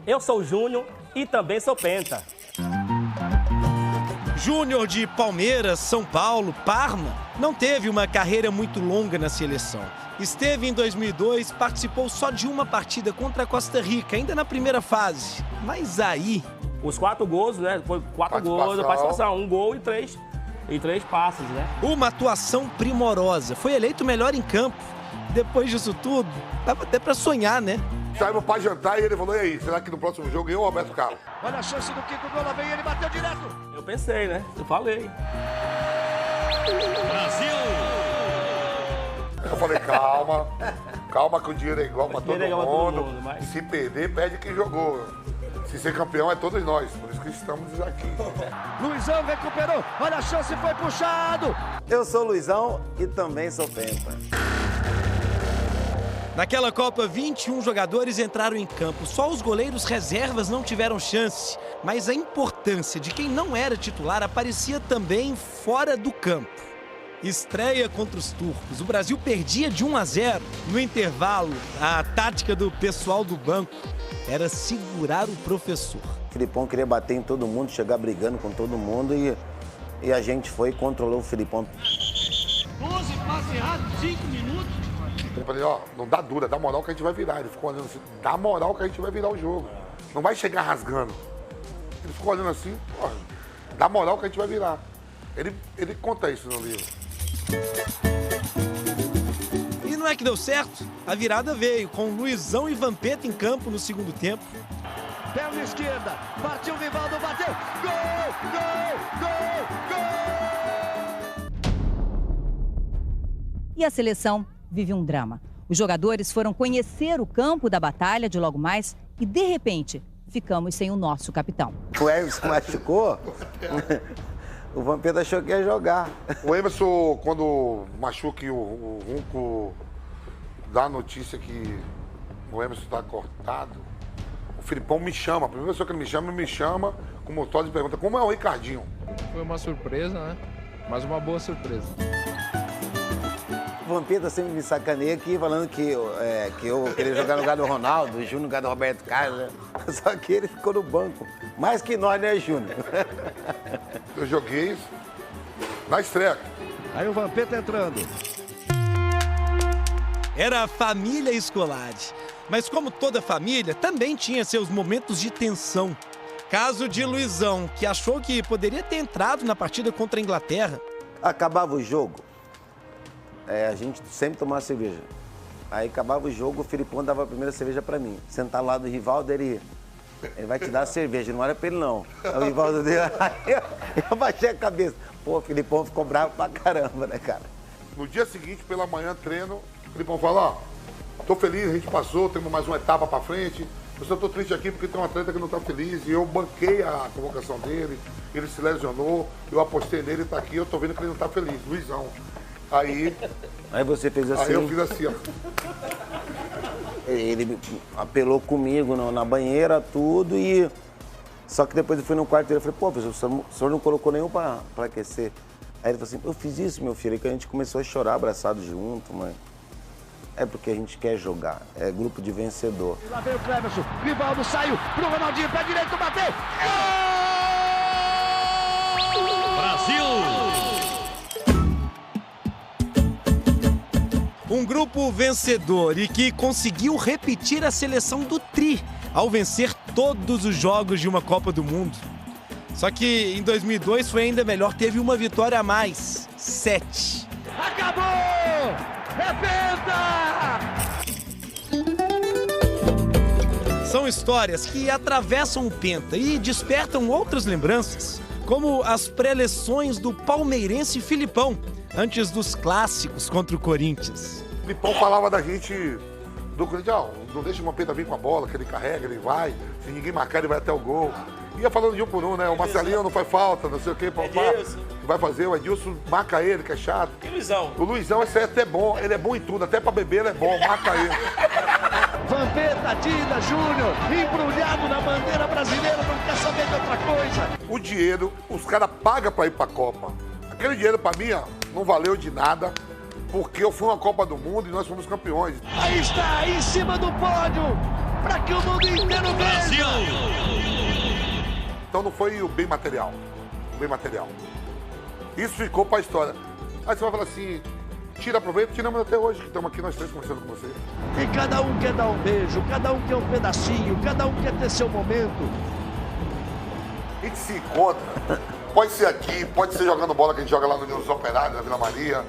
Eu sou o Júnior e também sou Penta. Júnior de Palmeiras, São Paulo, Parma, não teve uma carreira muito longa na seleção. Esteve em 2002, participou só de uma partida contra a Costa Rica, ainda na primeira fase. Mas aí... Os 4 gols, né? Foi 4 gols, participação, 1 gol e 3 passes, né? Uma atuação primorosa. Foi eleito melhor em campo. Depois disso tudo, dava até pra sonhar, né? Saímos pra jantar e ele falou, e aí, será que no próximo jogo eu ou Roberto Carlos? Olha a chance do Kiko, gol lá vem ele, bateu direto. Eu pensei, né? Eu falei. Brasil! Eu falei, calma que o dinheiro é igual pra todo mundo. Mas... Se perder, perde quem jogou. Se ser campeão é todos nós, por isso que estamos aqui. Luizão recuperou, olha a chance, foi puxado. Eu sou o Luizão e também sou Penta. Naquela Copa, 21 jogadores entraram em campo. Só os goleiros reservas não tiveram chance. Mas a importância de quem não era titular aparecia também fora do campo. Estreia contra os turcos. O Brasil perdia de 1-0. No intervalo, a tática do pessoal do banco era segurar o professor. O Filipão queria bater em todo mundo, chegar brigando com todo mundo e a gente foi e controlou o Filipão. 12 passes errados, 5 minutos. Eu falei, ó, não dá dura, dá moral que a gente vai virar. Ele ficou olhando assim, dá moral que a gente vai virar o jogo. Não vai chegar rasgando. Ele ficou olhando assim, pô, dá moral que a gente vai virar. Ele conta isso no livro. E não é que deu certo? A virada veio com Luizão e Vampeta em campo no segundo tempo. Perna esquerda, partiu o Rivaldo, bateu, gol, gol, gol, gol! E a seleção vive um drama. Os jogadores foram conhecer o campo da batalha de logo mais e, de repente, ficamos sem o nosso capitão. O Emerson machucou, o Vampeta achou que ia jogar. O Emerson, quando machuca e o Runco dá a notícia que o Emerson está cortado, o Filipão me chama. A primeira pessoa que ele me chama com o motor e pergunta como é o Ricardinho. Foi uma surpresa, né? Mas uma boa surpresa. O Vampeta sempre me sacaneia aqui, falando que eu queria jogar no lugar do Ronaldo, o Júnior no lugar do Roberto Carlos, né? Só que ele ficou no banco. Mais que nós, né, Júnior? Eu joguei na estreia. Aí o Vampeta entrando. Era a família Scolari. Mas como toda família, também tinha seus momentos de tensão. Caso de Luizão, que achou que poderia ter entrado na partida contra a Inglaterra. Acabava o jogo, a gente sempre tomava cerveja. Aí acabava o jogo, o Filipão dava a primeira cerveja pra mim. Sentar lá do Rivaldo, ele vai te dar a cerveja, não olha pra ele não. Aí o Rivaldo deu, aí eu baixei a cabeça. Pô, o Filipão ficou bravo pra caramba, né, cara? No dia seguinte, pela manhã, treino, o Filipão fala, ó, tô feliz, a gente passou, temos mais uma etapa pra frente. Eu só tô triste aqui porque tem um atleta que não tá feliz e eu banquei a convocação dele, ele se lesionou, eu apostei nele, tá aqui, eu tô vendo que ele não tá feliz, Luizão. Aí você fez assim. Aí eu fiz assim, ó. Ele apelou comigo na banheira, tudo, e... Só que depois eu fui no quarto dele e falei, pô, professor, o senhor não colocou nenhum pra aquecer. Aí ele falou assim, eu fiz isso, meu filho, aí que a gente começou a chorar abraçado junto, mãe. É porque a gente quer jogar, é grupo de vencedor. Lá veio o Cleverson, Rivaldo saiu pro Ronaldinho, pé direito, bateu! Gol! Brasil! Um grupo vencedor e que conseguiu repetir a seleção do Tri ao vencer todos os jogos de uma Copa do Mundo. Só que em 2002 foi ainda melhor, teve uma vitória a mais, 7. Acabou! É penta! São histórias que atravessam o penta e despertam outras lembranças, como as pré-eleções do palmeirense Filipão, antes dos clássicos contra o Corinthians. O Filipão falava da gente, do Corinthians, não deixa o Vampeta vir com a bola, que ele carrega, ele vai, se ninguém marcar ele vai até o gol. Ia falando de um por um, né? O Marcelinho não faz falta, não sei o quê, que vai fazer, o Edilson marca ele, que é chato. E o Luizão? O Luizão, esse aí é até bom, ele é bom em tudo, até pra beber ele é bom, marca ele. Vampeta, Dida, Júnior, embrulhado na bandeira brasileira, não quer saber de outra coisa. O dinheiro, os caras pagam pra ir pra Copa. Aquele dinheiro pra mim, ó, não valeu de nada, porque eu fui uma Copa do Mundo e nós fomos campeões. Aí está, em cima do pódio, pra que o mundo inteiro veja. Então não foi o bem material, Isso ficou pra história. Aí você vai falar assim, tira proveito, tiramos até hoje, que estamos aqui nós três conversando com você. E cada um quer dar um beijo, cada um quer um pedacinho, cada um quer ter seu momento. A gente se encontra, pode ser aqui, pode ser jogando bola que a gente joga lá no União dos Operários, na Vila Maria,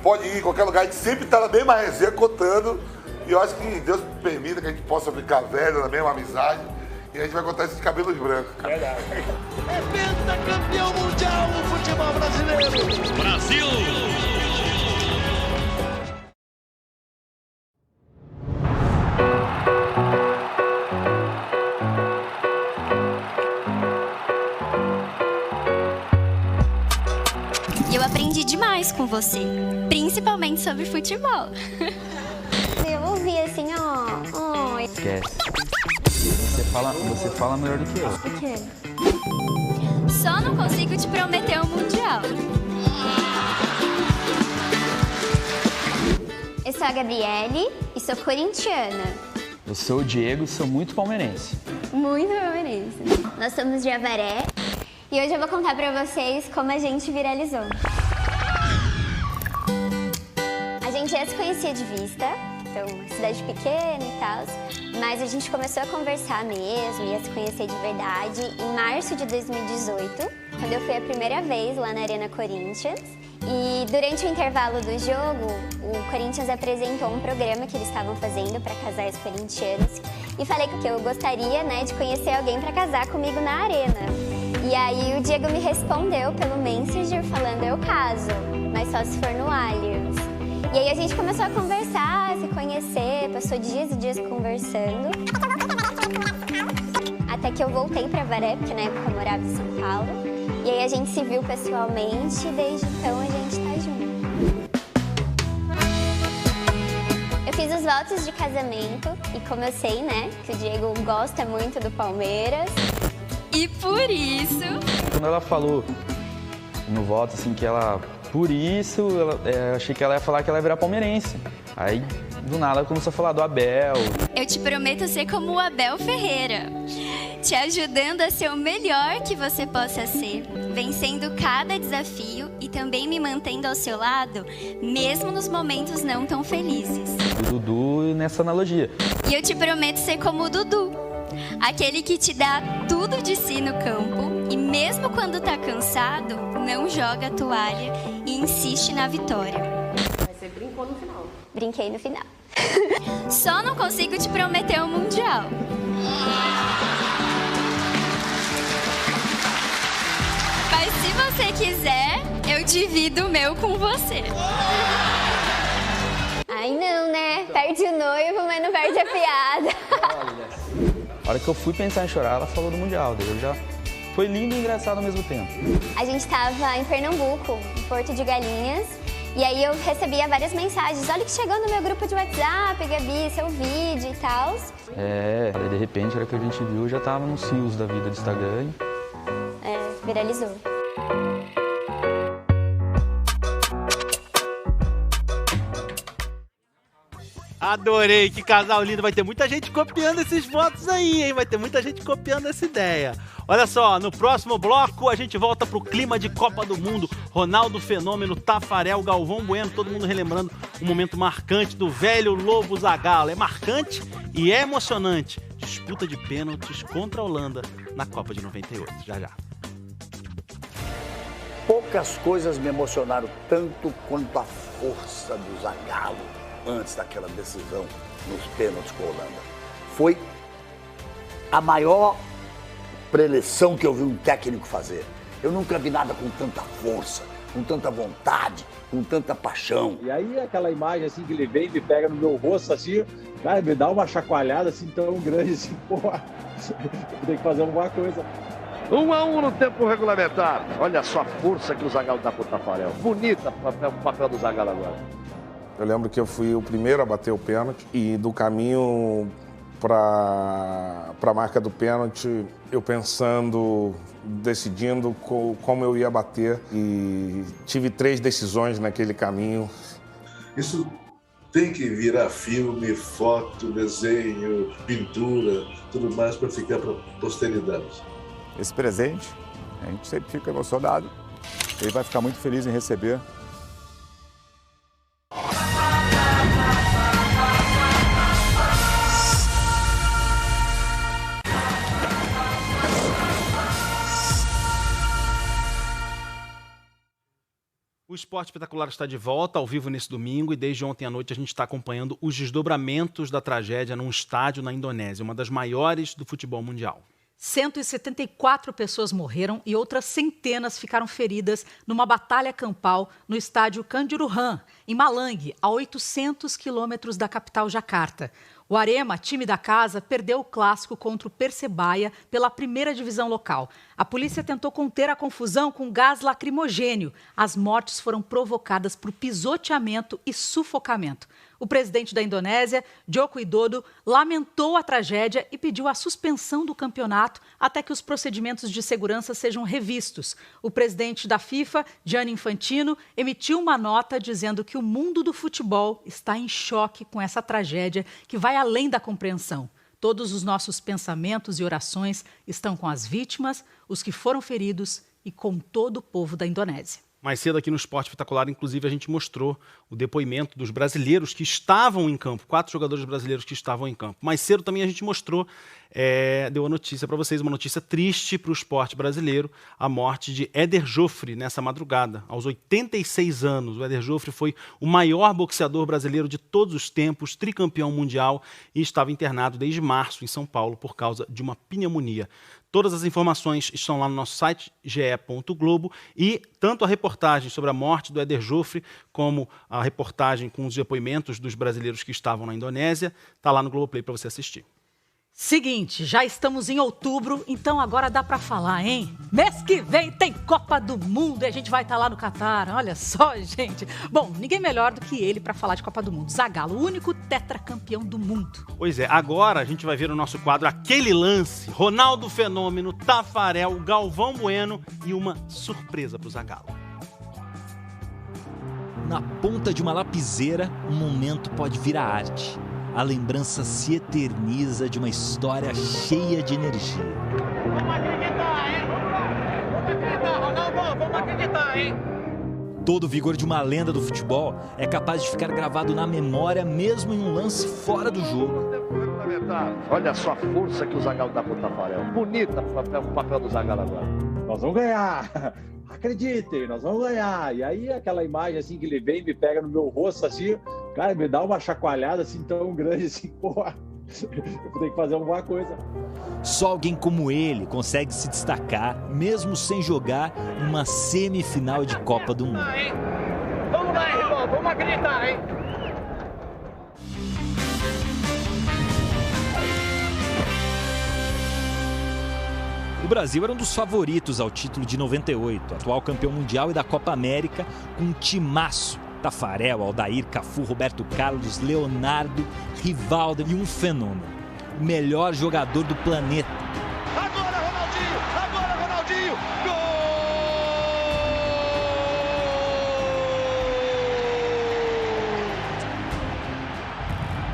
pode ir em qualquer lugar, a gente sempre tá na mesma resenha contando, e eu acho que Deus permita que a gente possa ficar velho na mesma amizade, e a gente vai contar esses cabelos brancos, cara. Verdade. É pentacampeão mundial no futebol brasileiro. Brasil! Eu aprendi demais com você, principalmente sobre futebol. Eu ouvi assim, ó. Esquece. Você fala melhor do que eu. O quê? Só não consigo te prometer o Mundial. Eu sou a Gabriele e sou corintiana. Eu sou o Diego e sou muito palmeirense. Muito palmeirense. Nós somos de Avaré e hoje eu vou contar pra vocês como a gente viralizou. A gente gente já se conhecia de vista, então, uma cidade pequena e tal, mas a gente começou a conversar mesmo e a se conhecer de verdade em março de 2018, quando eu fui a primeira vez lá na Arena Corinthians. E durante o intervalo do jogo, o Corinthians apresentou um programa que eles estavam fazendo para casais corintianos e falei que eu gostaria, né, de conhecer alguém para casar comigo na arena. E aí o Diego me respondeu pelo Messenger falando: eu caso, mas só se for no Allianz. E aí a gente começou a conversar, se conhecer, passou dias e dias conversando. Até que eu voltei para Avaré, porque na época eu morava em São Paulo. E aí a gente se viu pessoalmente e desde então a gente tá junto. Eu fiz os votos de casamento e como eu sei, né, que o Diego gosta muito do Palmeiras. E por isso... Quando ela falou no voto, assim, que ela... Por isso, eu achei que ela ia falar que ela ia virar palmeirense. Aí, do nada, ela começou a falar do Abel. Eu te prometo ser como o Abel Ferreira, te ajudando a ser o melhor que você possa ser, vencendo cada desafio e também me mantendo ao seu lado, mesmo nos momentos não tão felizes. O Dudu nessa analogia. E eu te prometo ser como o Dudu, aquele que te dá tudo de si no campo e mesmo quando tá cansado, não joga a toalha e insiste na vitória. Mas você brincou no final. Brinquei no final. Só não consigo te prometer o Mundial. Mas se você quiser, eu divido o meu com você. Ai não, né? Perde o noivo, mas não perde a piada. A hora que eu fui pensar em chorar, ela falou do Mundial. Daí eu já... Foi lindo e engraçado ao mesmo tempo. A gente estava em Pernambuco, em Porto de Galinhas, e aí eu recebia várias mensagens. Olha que chegou no meu grupo de WhatsApp, Gabi, seu vídeo e tal. Aí de repente, a hora que a gente viu, já tava nos fios da vida do Instagram. Viralizou. Adorei, que casal lindo. Vai ter muita gente copiando esses votos aí, hein? Vai ter muita gente copiando essa ideia. Olha só, no próximo bloco a gente volta pro clima de Copa do Mundo. Ronaldo Fenômeno, Tafarel, Galvão Bueno, todo mundo relembrando um momento marcante do velho Lobo Zagallo. É marcante e é emocionante. Disputa de pênaltis contra a Holanda na Copa de 98. Já, já. Poucas coisas me emocionaram tanto quanto a força do Zagallo antes daquela decisão nos pênaltis com a Holanda. Foi a maior preleção que eu vi um técnico fazer. Eu nunca vi nada com tanta força, com tanta vontade, com tanta paixão. E aí aquela imagem assim que ele vem, me pega no meu rosto assim, cara, me dá uma chacoalhada assim tão grande assim, porra, tem que fazer alguma coisa. 1-1 no tempo regulamentar. Olha só a força que o Zagallo dá pro Tafarel. Bonita o papel do Zagallo agora. Eu lembro que eu fui o primeiro a bater o pênalti e do caminho para a marca do pênalti, eu pensando, decidindo como eu ia bater e tive 3 decisões naquele caminho. Isso tem que virar filme, foto, desenho, pintura, tudo mais para ficar para a posteridade. Esse presente, a gente sempre fica emocionado. Ele vai ficar muito feliz em receber. O Esporte Espetacular está de volta, ao vivo nesse domingo, e desde ontem à noite a gente está acompanhando os desdobramentos da tragédia num estádio na Indonésia, uma das maiores do futebol mundial. 174 pessoas morreram e outras centenas ficaram feridas numa batalha campal no estádio Kanjuruhan, em Malang, a 800 quilômetros da capital Jacarta. O Arema, time da casa, perdeu o clássico contra o Persebaya pela primeira divisão local. A polícia tentou conter a confusão com gás lacrimogênio. As mortes foram provocadas por pisoteamento e sufocamento. O presidente da Indonésia, Joko Widodo, lamentou a tragédia e pediu a suspensão do campeonato até que os procedimentos de segurança sejam revistos. O presidente da FIFA, Gianni Infantino, emitiu uma nota dizendo que o mundo do futebol está em choque com essa tragédia que vai além da compreensão. Todos os nossos pensamentos e orações estão com as vítimas, os que foram feridos e com todo o povo da Indonésia. Mais cedo aqui no Esporte Espetacular, inclusive, a gente mostrou o depoimento dos brasileiros que estavam em campo, 4 jogadores brasileiros que estavam em campo. Mais cedo também a gente mostrou, deu a notícia para vocês, uma notícia triste para o esporte brasileiro, a morte de Éder Joffre nessa madrugada. Aos 86 anos, o Éder Joffre foi o maior boxeador brasileiro de todos os tempos, tricampeão mundial, e estava internado desde março em São Paulo por causa de uma pneumonia. Todas as informações estão lá no nosso site, ge.globo, e tanto a reportagem sobre a morte do Éder Joffre, como a reportagem com os depoimentos dos brasileiros que estavam na Indonésia, está lá no Globoplay para você assistir. Seguinte, já estamos em outubro, então agora dá pra falar, hein? Mês que vem tem Copa do Mundo e a gente vai estar lá no Catar, olha só, gente. Bom, ninguém melhor do que ele pra falar de Copa do Mundo. Zagallo, o único tetracampeão do mundo. Pois é, agora a gente vai ver no nosso quadro aquele lance, Ronaldo Fenômeno, Tafarel, Galvão Bueno e uma surpresa pro Zagallo. Na ponta de uma lapiseira, um momento pode virar arte. A lembrança se eterniza de uma história cheia de energia. Vamos acreditar, hein? Vamos acreditar, Ronaldo, vamos acreditar, hein? Todo o vigor de uma lenda do futebol é capaz de ficar gravado na memória, mesmo em um lance fora do jogo. Olha só a força que o Zagallo dá pro Tafarel. Bonita o papel do Zagallo agora. Nós vamos ganhar. Acreditem, nós vamos ganhar. E aí aquela imagem assim que ele vem, me pega no meu rosto assim, cara, me dá uma chacoalhada assim tão grande assim, porra, eu tenho que fazer alguma coisa. Só alguém como ele consegue se destacar, mesmo sem jogar, numa semifinal de Copa do Mundo. Vamos lá, irmão, vamos acreditar, hein? O Brasil era um dos favoritos ao título de 98, atual campeão mundial e da Copa América, com um timaço. Tafarel, Aldair, Cafu, Roberto Carlos, Leonardo, Rivaldo e um fenômeno. O melhor jogador do planeta. Agora Ronaldinho, gol!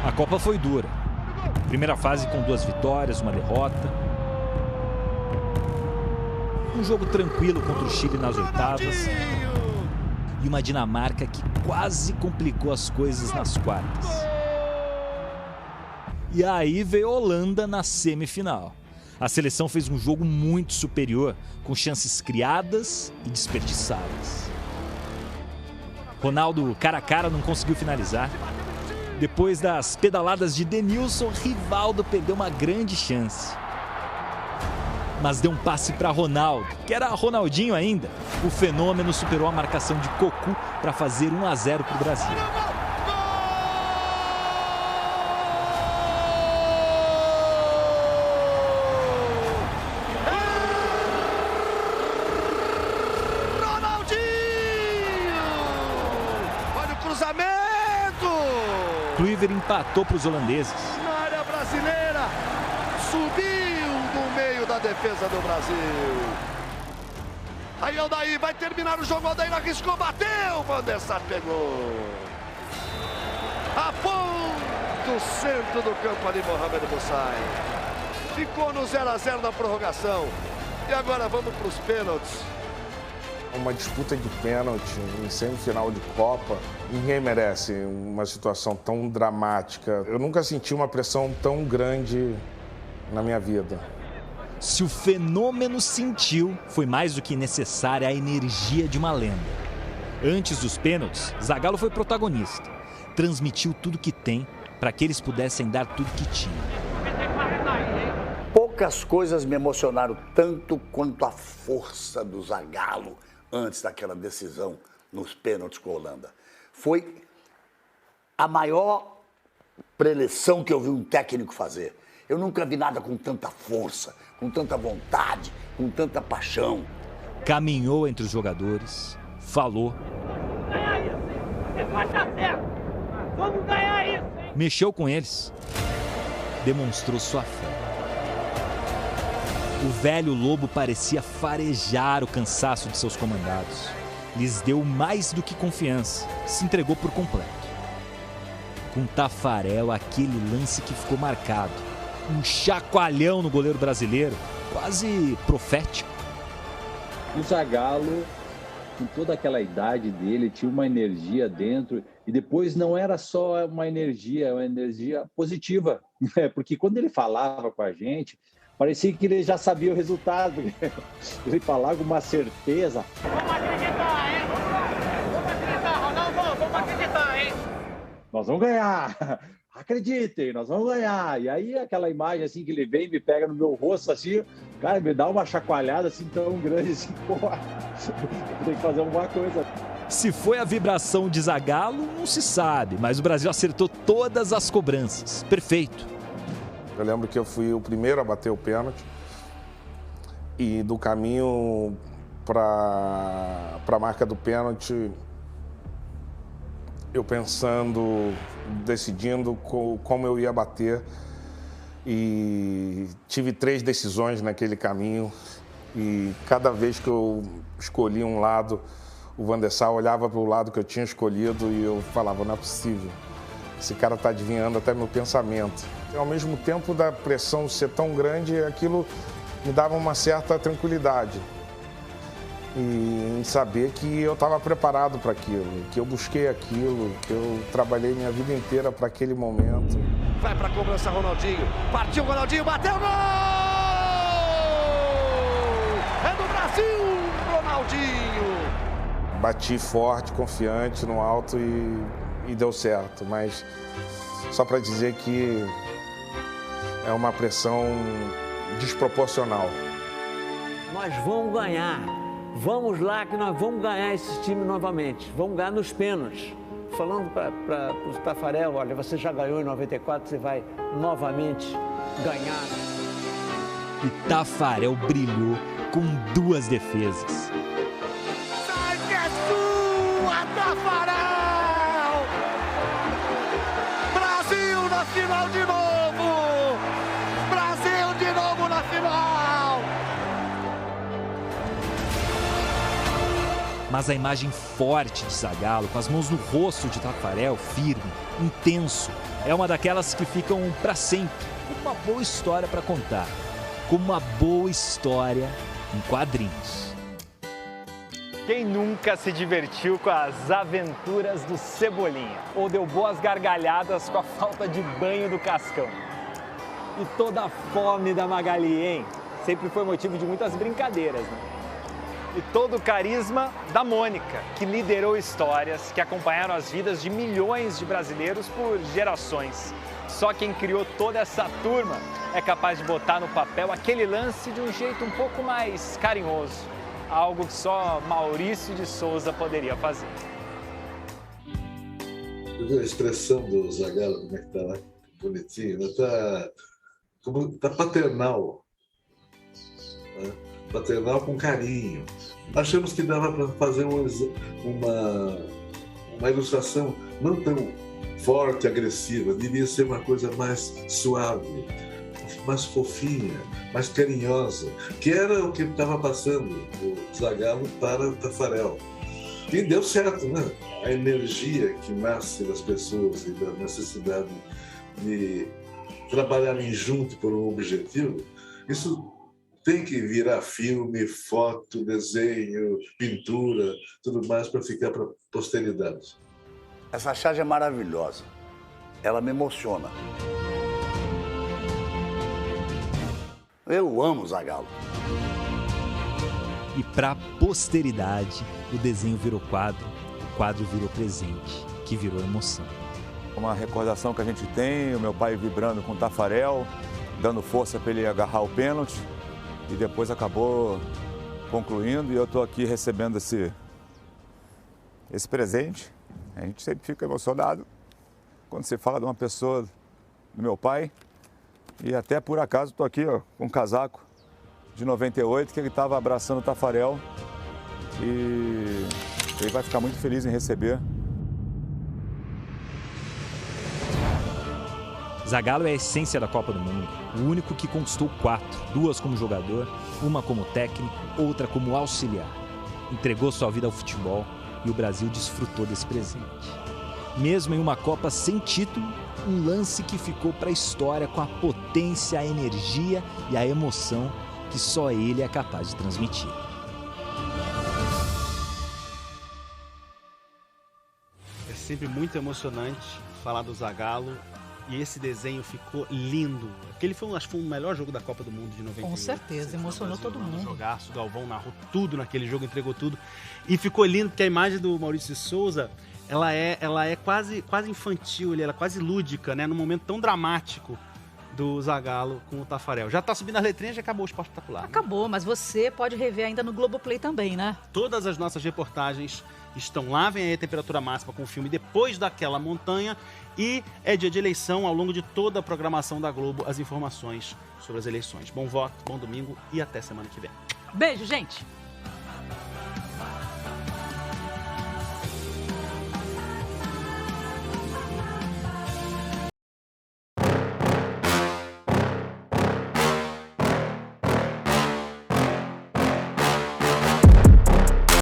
A Copa foi dura. Primeira fase com 2 vitórias, uma derrota. Um jogo tranquilo contra o Chile nas oitavas. E uma Dinamarca que quase complicou as coisas nas quartas. E aí veio a Holanda na semifinal. A seleção fez um jogo muito superior, com chances criadas e desperdiçadas. Ronaldo, cara a cara, não conseguiu finalizar. Depois das pedaladas de Denilson, Rivaldo perdeu uma grande chance. Mas deu um passe para Ronaldo, que era Ronaldinho ainda. O fenômeno superou a marcação de Cocu para fazer 1-0 para o Brasil. Ronaldinho! Olha o cruzamento! Kluivert empatou para os holandeses. Na área brasileira, subiu no meio da defesa do Brasil. Aí Aldair vai terminar o jogo, Aldair arriscou, bateu, Van der Sar pegou. A ponto centro do campo ali, Mohamed Musaí. Ficou no 0-0 na prorrogação. E agora vamos para os pênaltis. Uma disputa de pênalti em semifinal de Copa, ninguém merece uma situação tão dramática. Eu nunca senti uma pressão tão grande na minha vida. Se o fenômeno sentiu, foi mais do que necessária a energia de uma lenda. Antes dos pênaltis, Zagallo foi protagonista. Transmitiu tudo que tem para que eles pudessem dar tudo que tinham. Poucas coisas me emocionaram tanto quanto a força do Zagallo antes daquela decisão nos pênaltis com a Holanda. Foi a maior preleção que eu vi um técnico fazer. Eu nunca vi nada com tanta força, com tanta vontade, com tanta paixão. Caminhou entre os jogadores, falou. Vai dar certo! Vamos ganhar isso! Hein? Mexeu com eles. Demonstrou sua fé. O velho lobo parecia farejar o cansaço de seus comandados. Lhes deu mais do que confiança. Se entregou por completo. Com Tafarel, aquele lance que ficou marcado. Um chacoalhão no goleiro brasileiro, quase profético. O Zagallo com toda aquela idade dele, tinha uma energia dentro, e depois não era só uma energia positiva, né? Porque quando ele falava com a gente, parecia que ele já sabia o resultado, ele falava com uma certeza. Vamos acreditar, hein? Vamos acreditar, Ronaldo, vamos acreditar, hein? Nós vamos ganhar! Acreditem, nós vamos ganhar. E aí aquela imagem assim que ele vem e me pega no meu rosto assim, cara, me dá uma chacoalhada assim tão grande assim, porra, tem que fazer alguma coisa. Se foi a vibração de Zagallo, não se sabe, mas o Brasil acertou todas as cobranças. Perfeito. Eu lembro que eu fui o primeiro a bater o pênalti e do caminho para a marca do pênalti, eu pensando, decidindo como eu ia bater, e tive 3 decisões naquele caminho, e cada vez que eu escolhi um lado, o Van der Sar olhava para o lado que eu tinha escolhido e eu falava, não é possível, esse cara está adivinhando até meu pensamento. E, ao mesmo tempo da pressão ser tão grande, aquilo me dava uma certa tranquilidade. E em saber que eu estava preparado para aquilo, que eu busquei aquilo, que eu trabalhei minha vida inteira para aquele momento. Vai para a cobrança Ronaldinho, partiu Ronaldinho, bateu, gol! É do Brasil, Ronaldinho! Bati forte, confiante no alto e deu certo, mas só para dizer que é uma pressão desproporcional. Nós vamos ganhar. Vamos lá que nós vamos ganhar esse time novamente. Vamos ganhar nos pênaltis. Falando para o Taffarel, olha, você já ganhou em 94, você vai novamente ganhar. E Taffarel brilhou com 2 defesas. Sai que é sua, Taffarel! Brasil na final de novo! Brasil de novo na final! Mas a imagem forte de Zagallo, com as mãos no rosto de Taffarel, firme, intenso, é uma daquelas que ficam para sempre, como uma boa história para contar, como uma boa história em quadrinhos. Quem nunca se divertiu com as aventuras do Cebolinha? Ou deu boas gargalhadas com a falta de banho do Cascão? E toda a fome da Magali, hein? Sempre foi motivo de muitas brincadeiras, né? E todo o carisma da Mônica, que liderou histórias que acompanharam as vidas de milhões de brasileiros por gerações. Só quem criou toda essa turma é capaz de botar no papel aquele lance de um jeito um pouco mais carinhoso. Algo que só Maurício de Souza poderia fazer. A expressão do Zagallo, como é que tá lá? Bonitinho, né? Tá paternal. Né? Paternal com carinho. Achamos que dava para fazer uma ilustração não tão forte, agressiva, devia ser uma coisa mais suave, mais fofinha, mais carinhosa, que era o que estava passando o Zagallo para o Taffarel. E deu certo, né? A energia que nasce das pessoas e da necessidade de trabalharem junto por um objetivo, isso tem que virar filme, foto, desenho, pintura, tudo mais para ficar para a posteridade. Essa charge é maravilhosa. Ela me emociona. Eu amo Zagallo. E para a posteridade, o desenho virou quadro, o quadro virou presente, que virou emoção. Uma recordação que a gente tem, o meu pai vibrando com o Taffarel, dando força para ele agarrar o pênalti. E depois acabou concluindo e eu estou aqui recebendo esse presente. A gente sempre fica emocionado quando se fala de uma pessoa do meu pai. E até por acaso estou aqui ó, com um casaco de 98 que ele estava abraçando o Taffarel. E ele vai ficar muito feliz em receber. Zagallo é a essência da Copa do Mundo, o único que conquistou 4, 2 como jogador, uma como técnico, outra como auxiliar. Entregou sua vida ao futebol e o Brasil desfrutou desse presente. Mesmo em uma Copa sem título, um lance que ficou para a história com a potência, a energia e a emoção que só ele é capaz de transmitir. sempre muito emocionante falar do Zagallo. E esse desenho ficou lindo. Aquele acho que foi o melhor jogo da Copa do Mundo de 98. Com certeza, emocionou todo mundo. Jogaço, o Galvão narrou tudo naquele jogo, entregou tudo. E ficou lindo porque a imagem do Maurício de Souza, ela é quase infantil, ela é quase lúdica, né? Num momento tão dramático do Zagallo com o Taffarel. Já tá subindo as letrinhas, já acabou o Esporte Espetacular. Acabou, mas você pode rever ainda no Globoplay também, né? Todas as nossas reportagens estão lá, vem aí a temperatura máxima com o filme Depois daquela Montanha. E é dia de eleição, ao longo de toda a programação da Globo, as informações sobre as eleições. Bom voto, bom domingo e até semana que vem. Beijo, gente!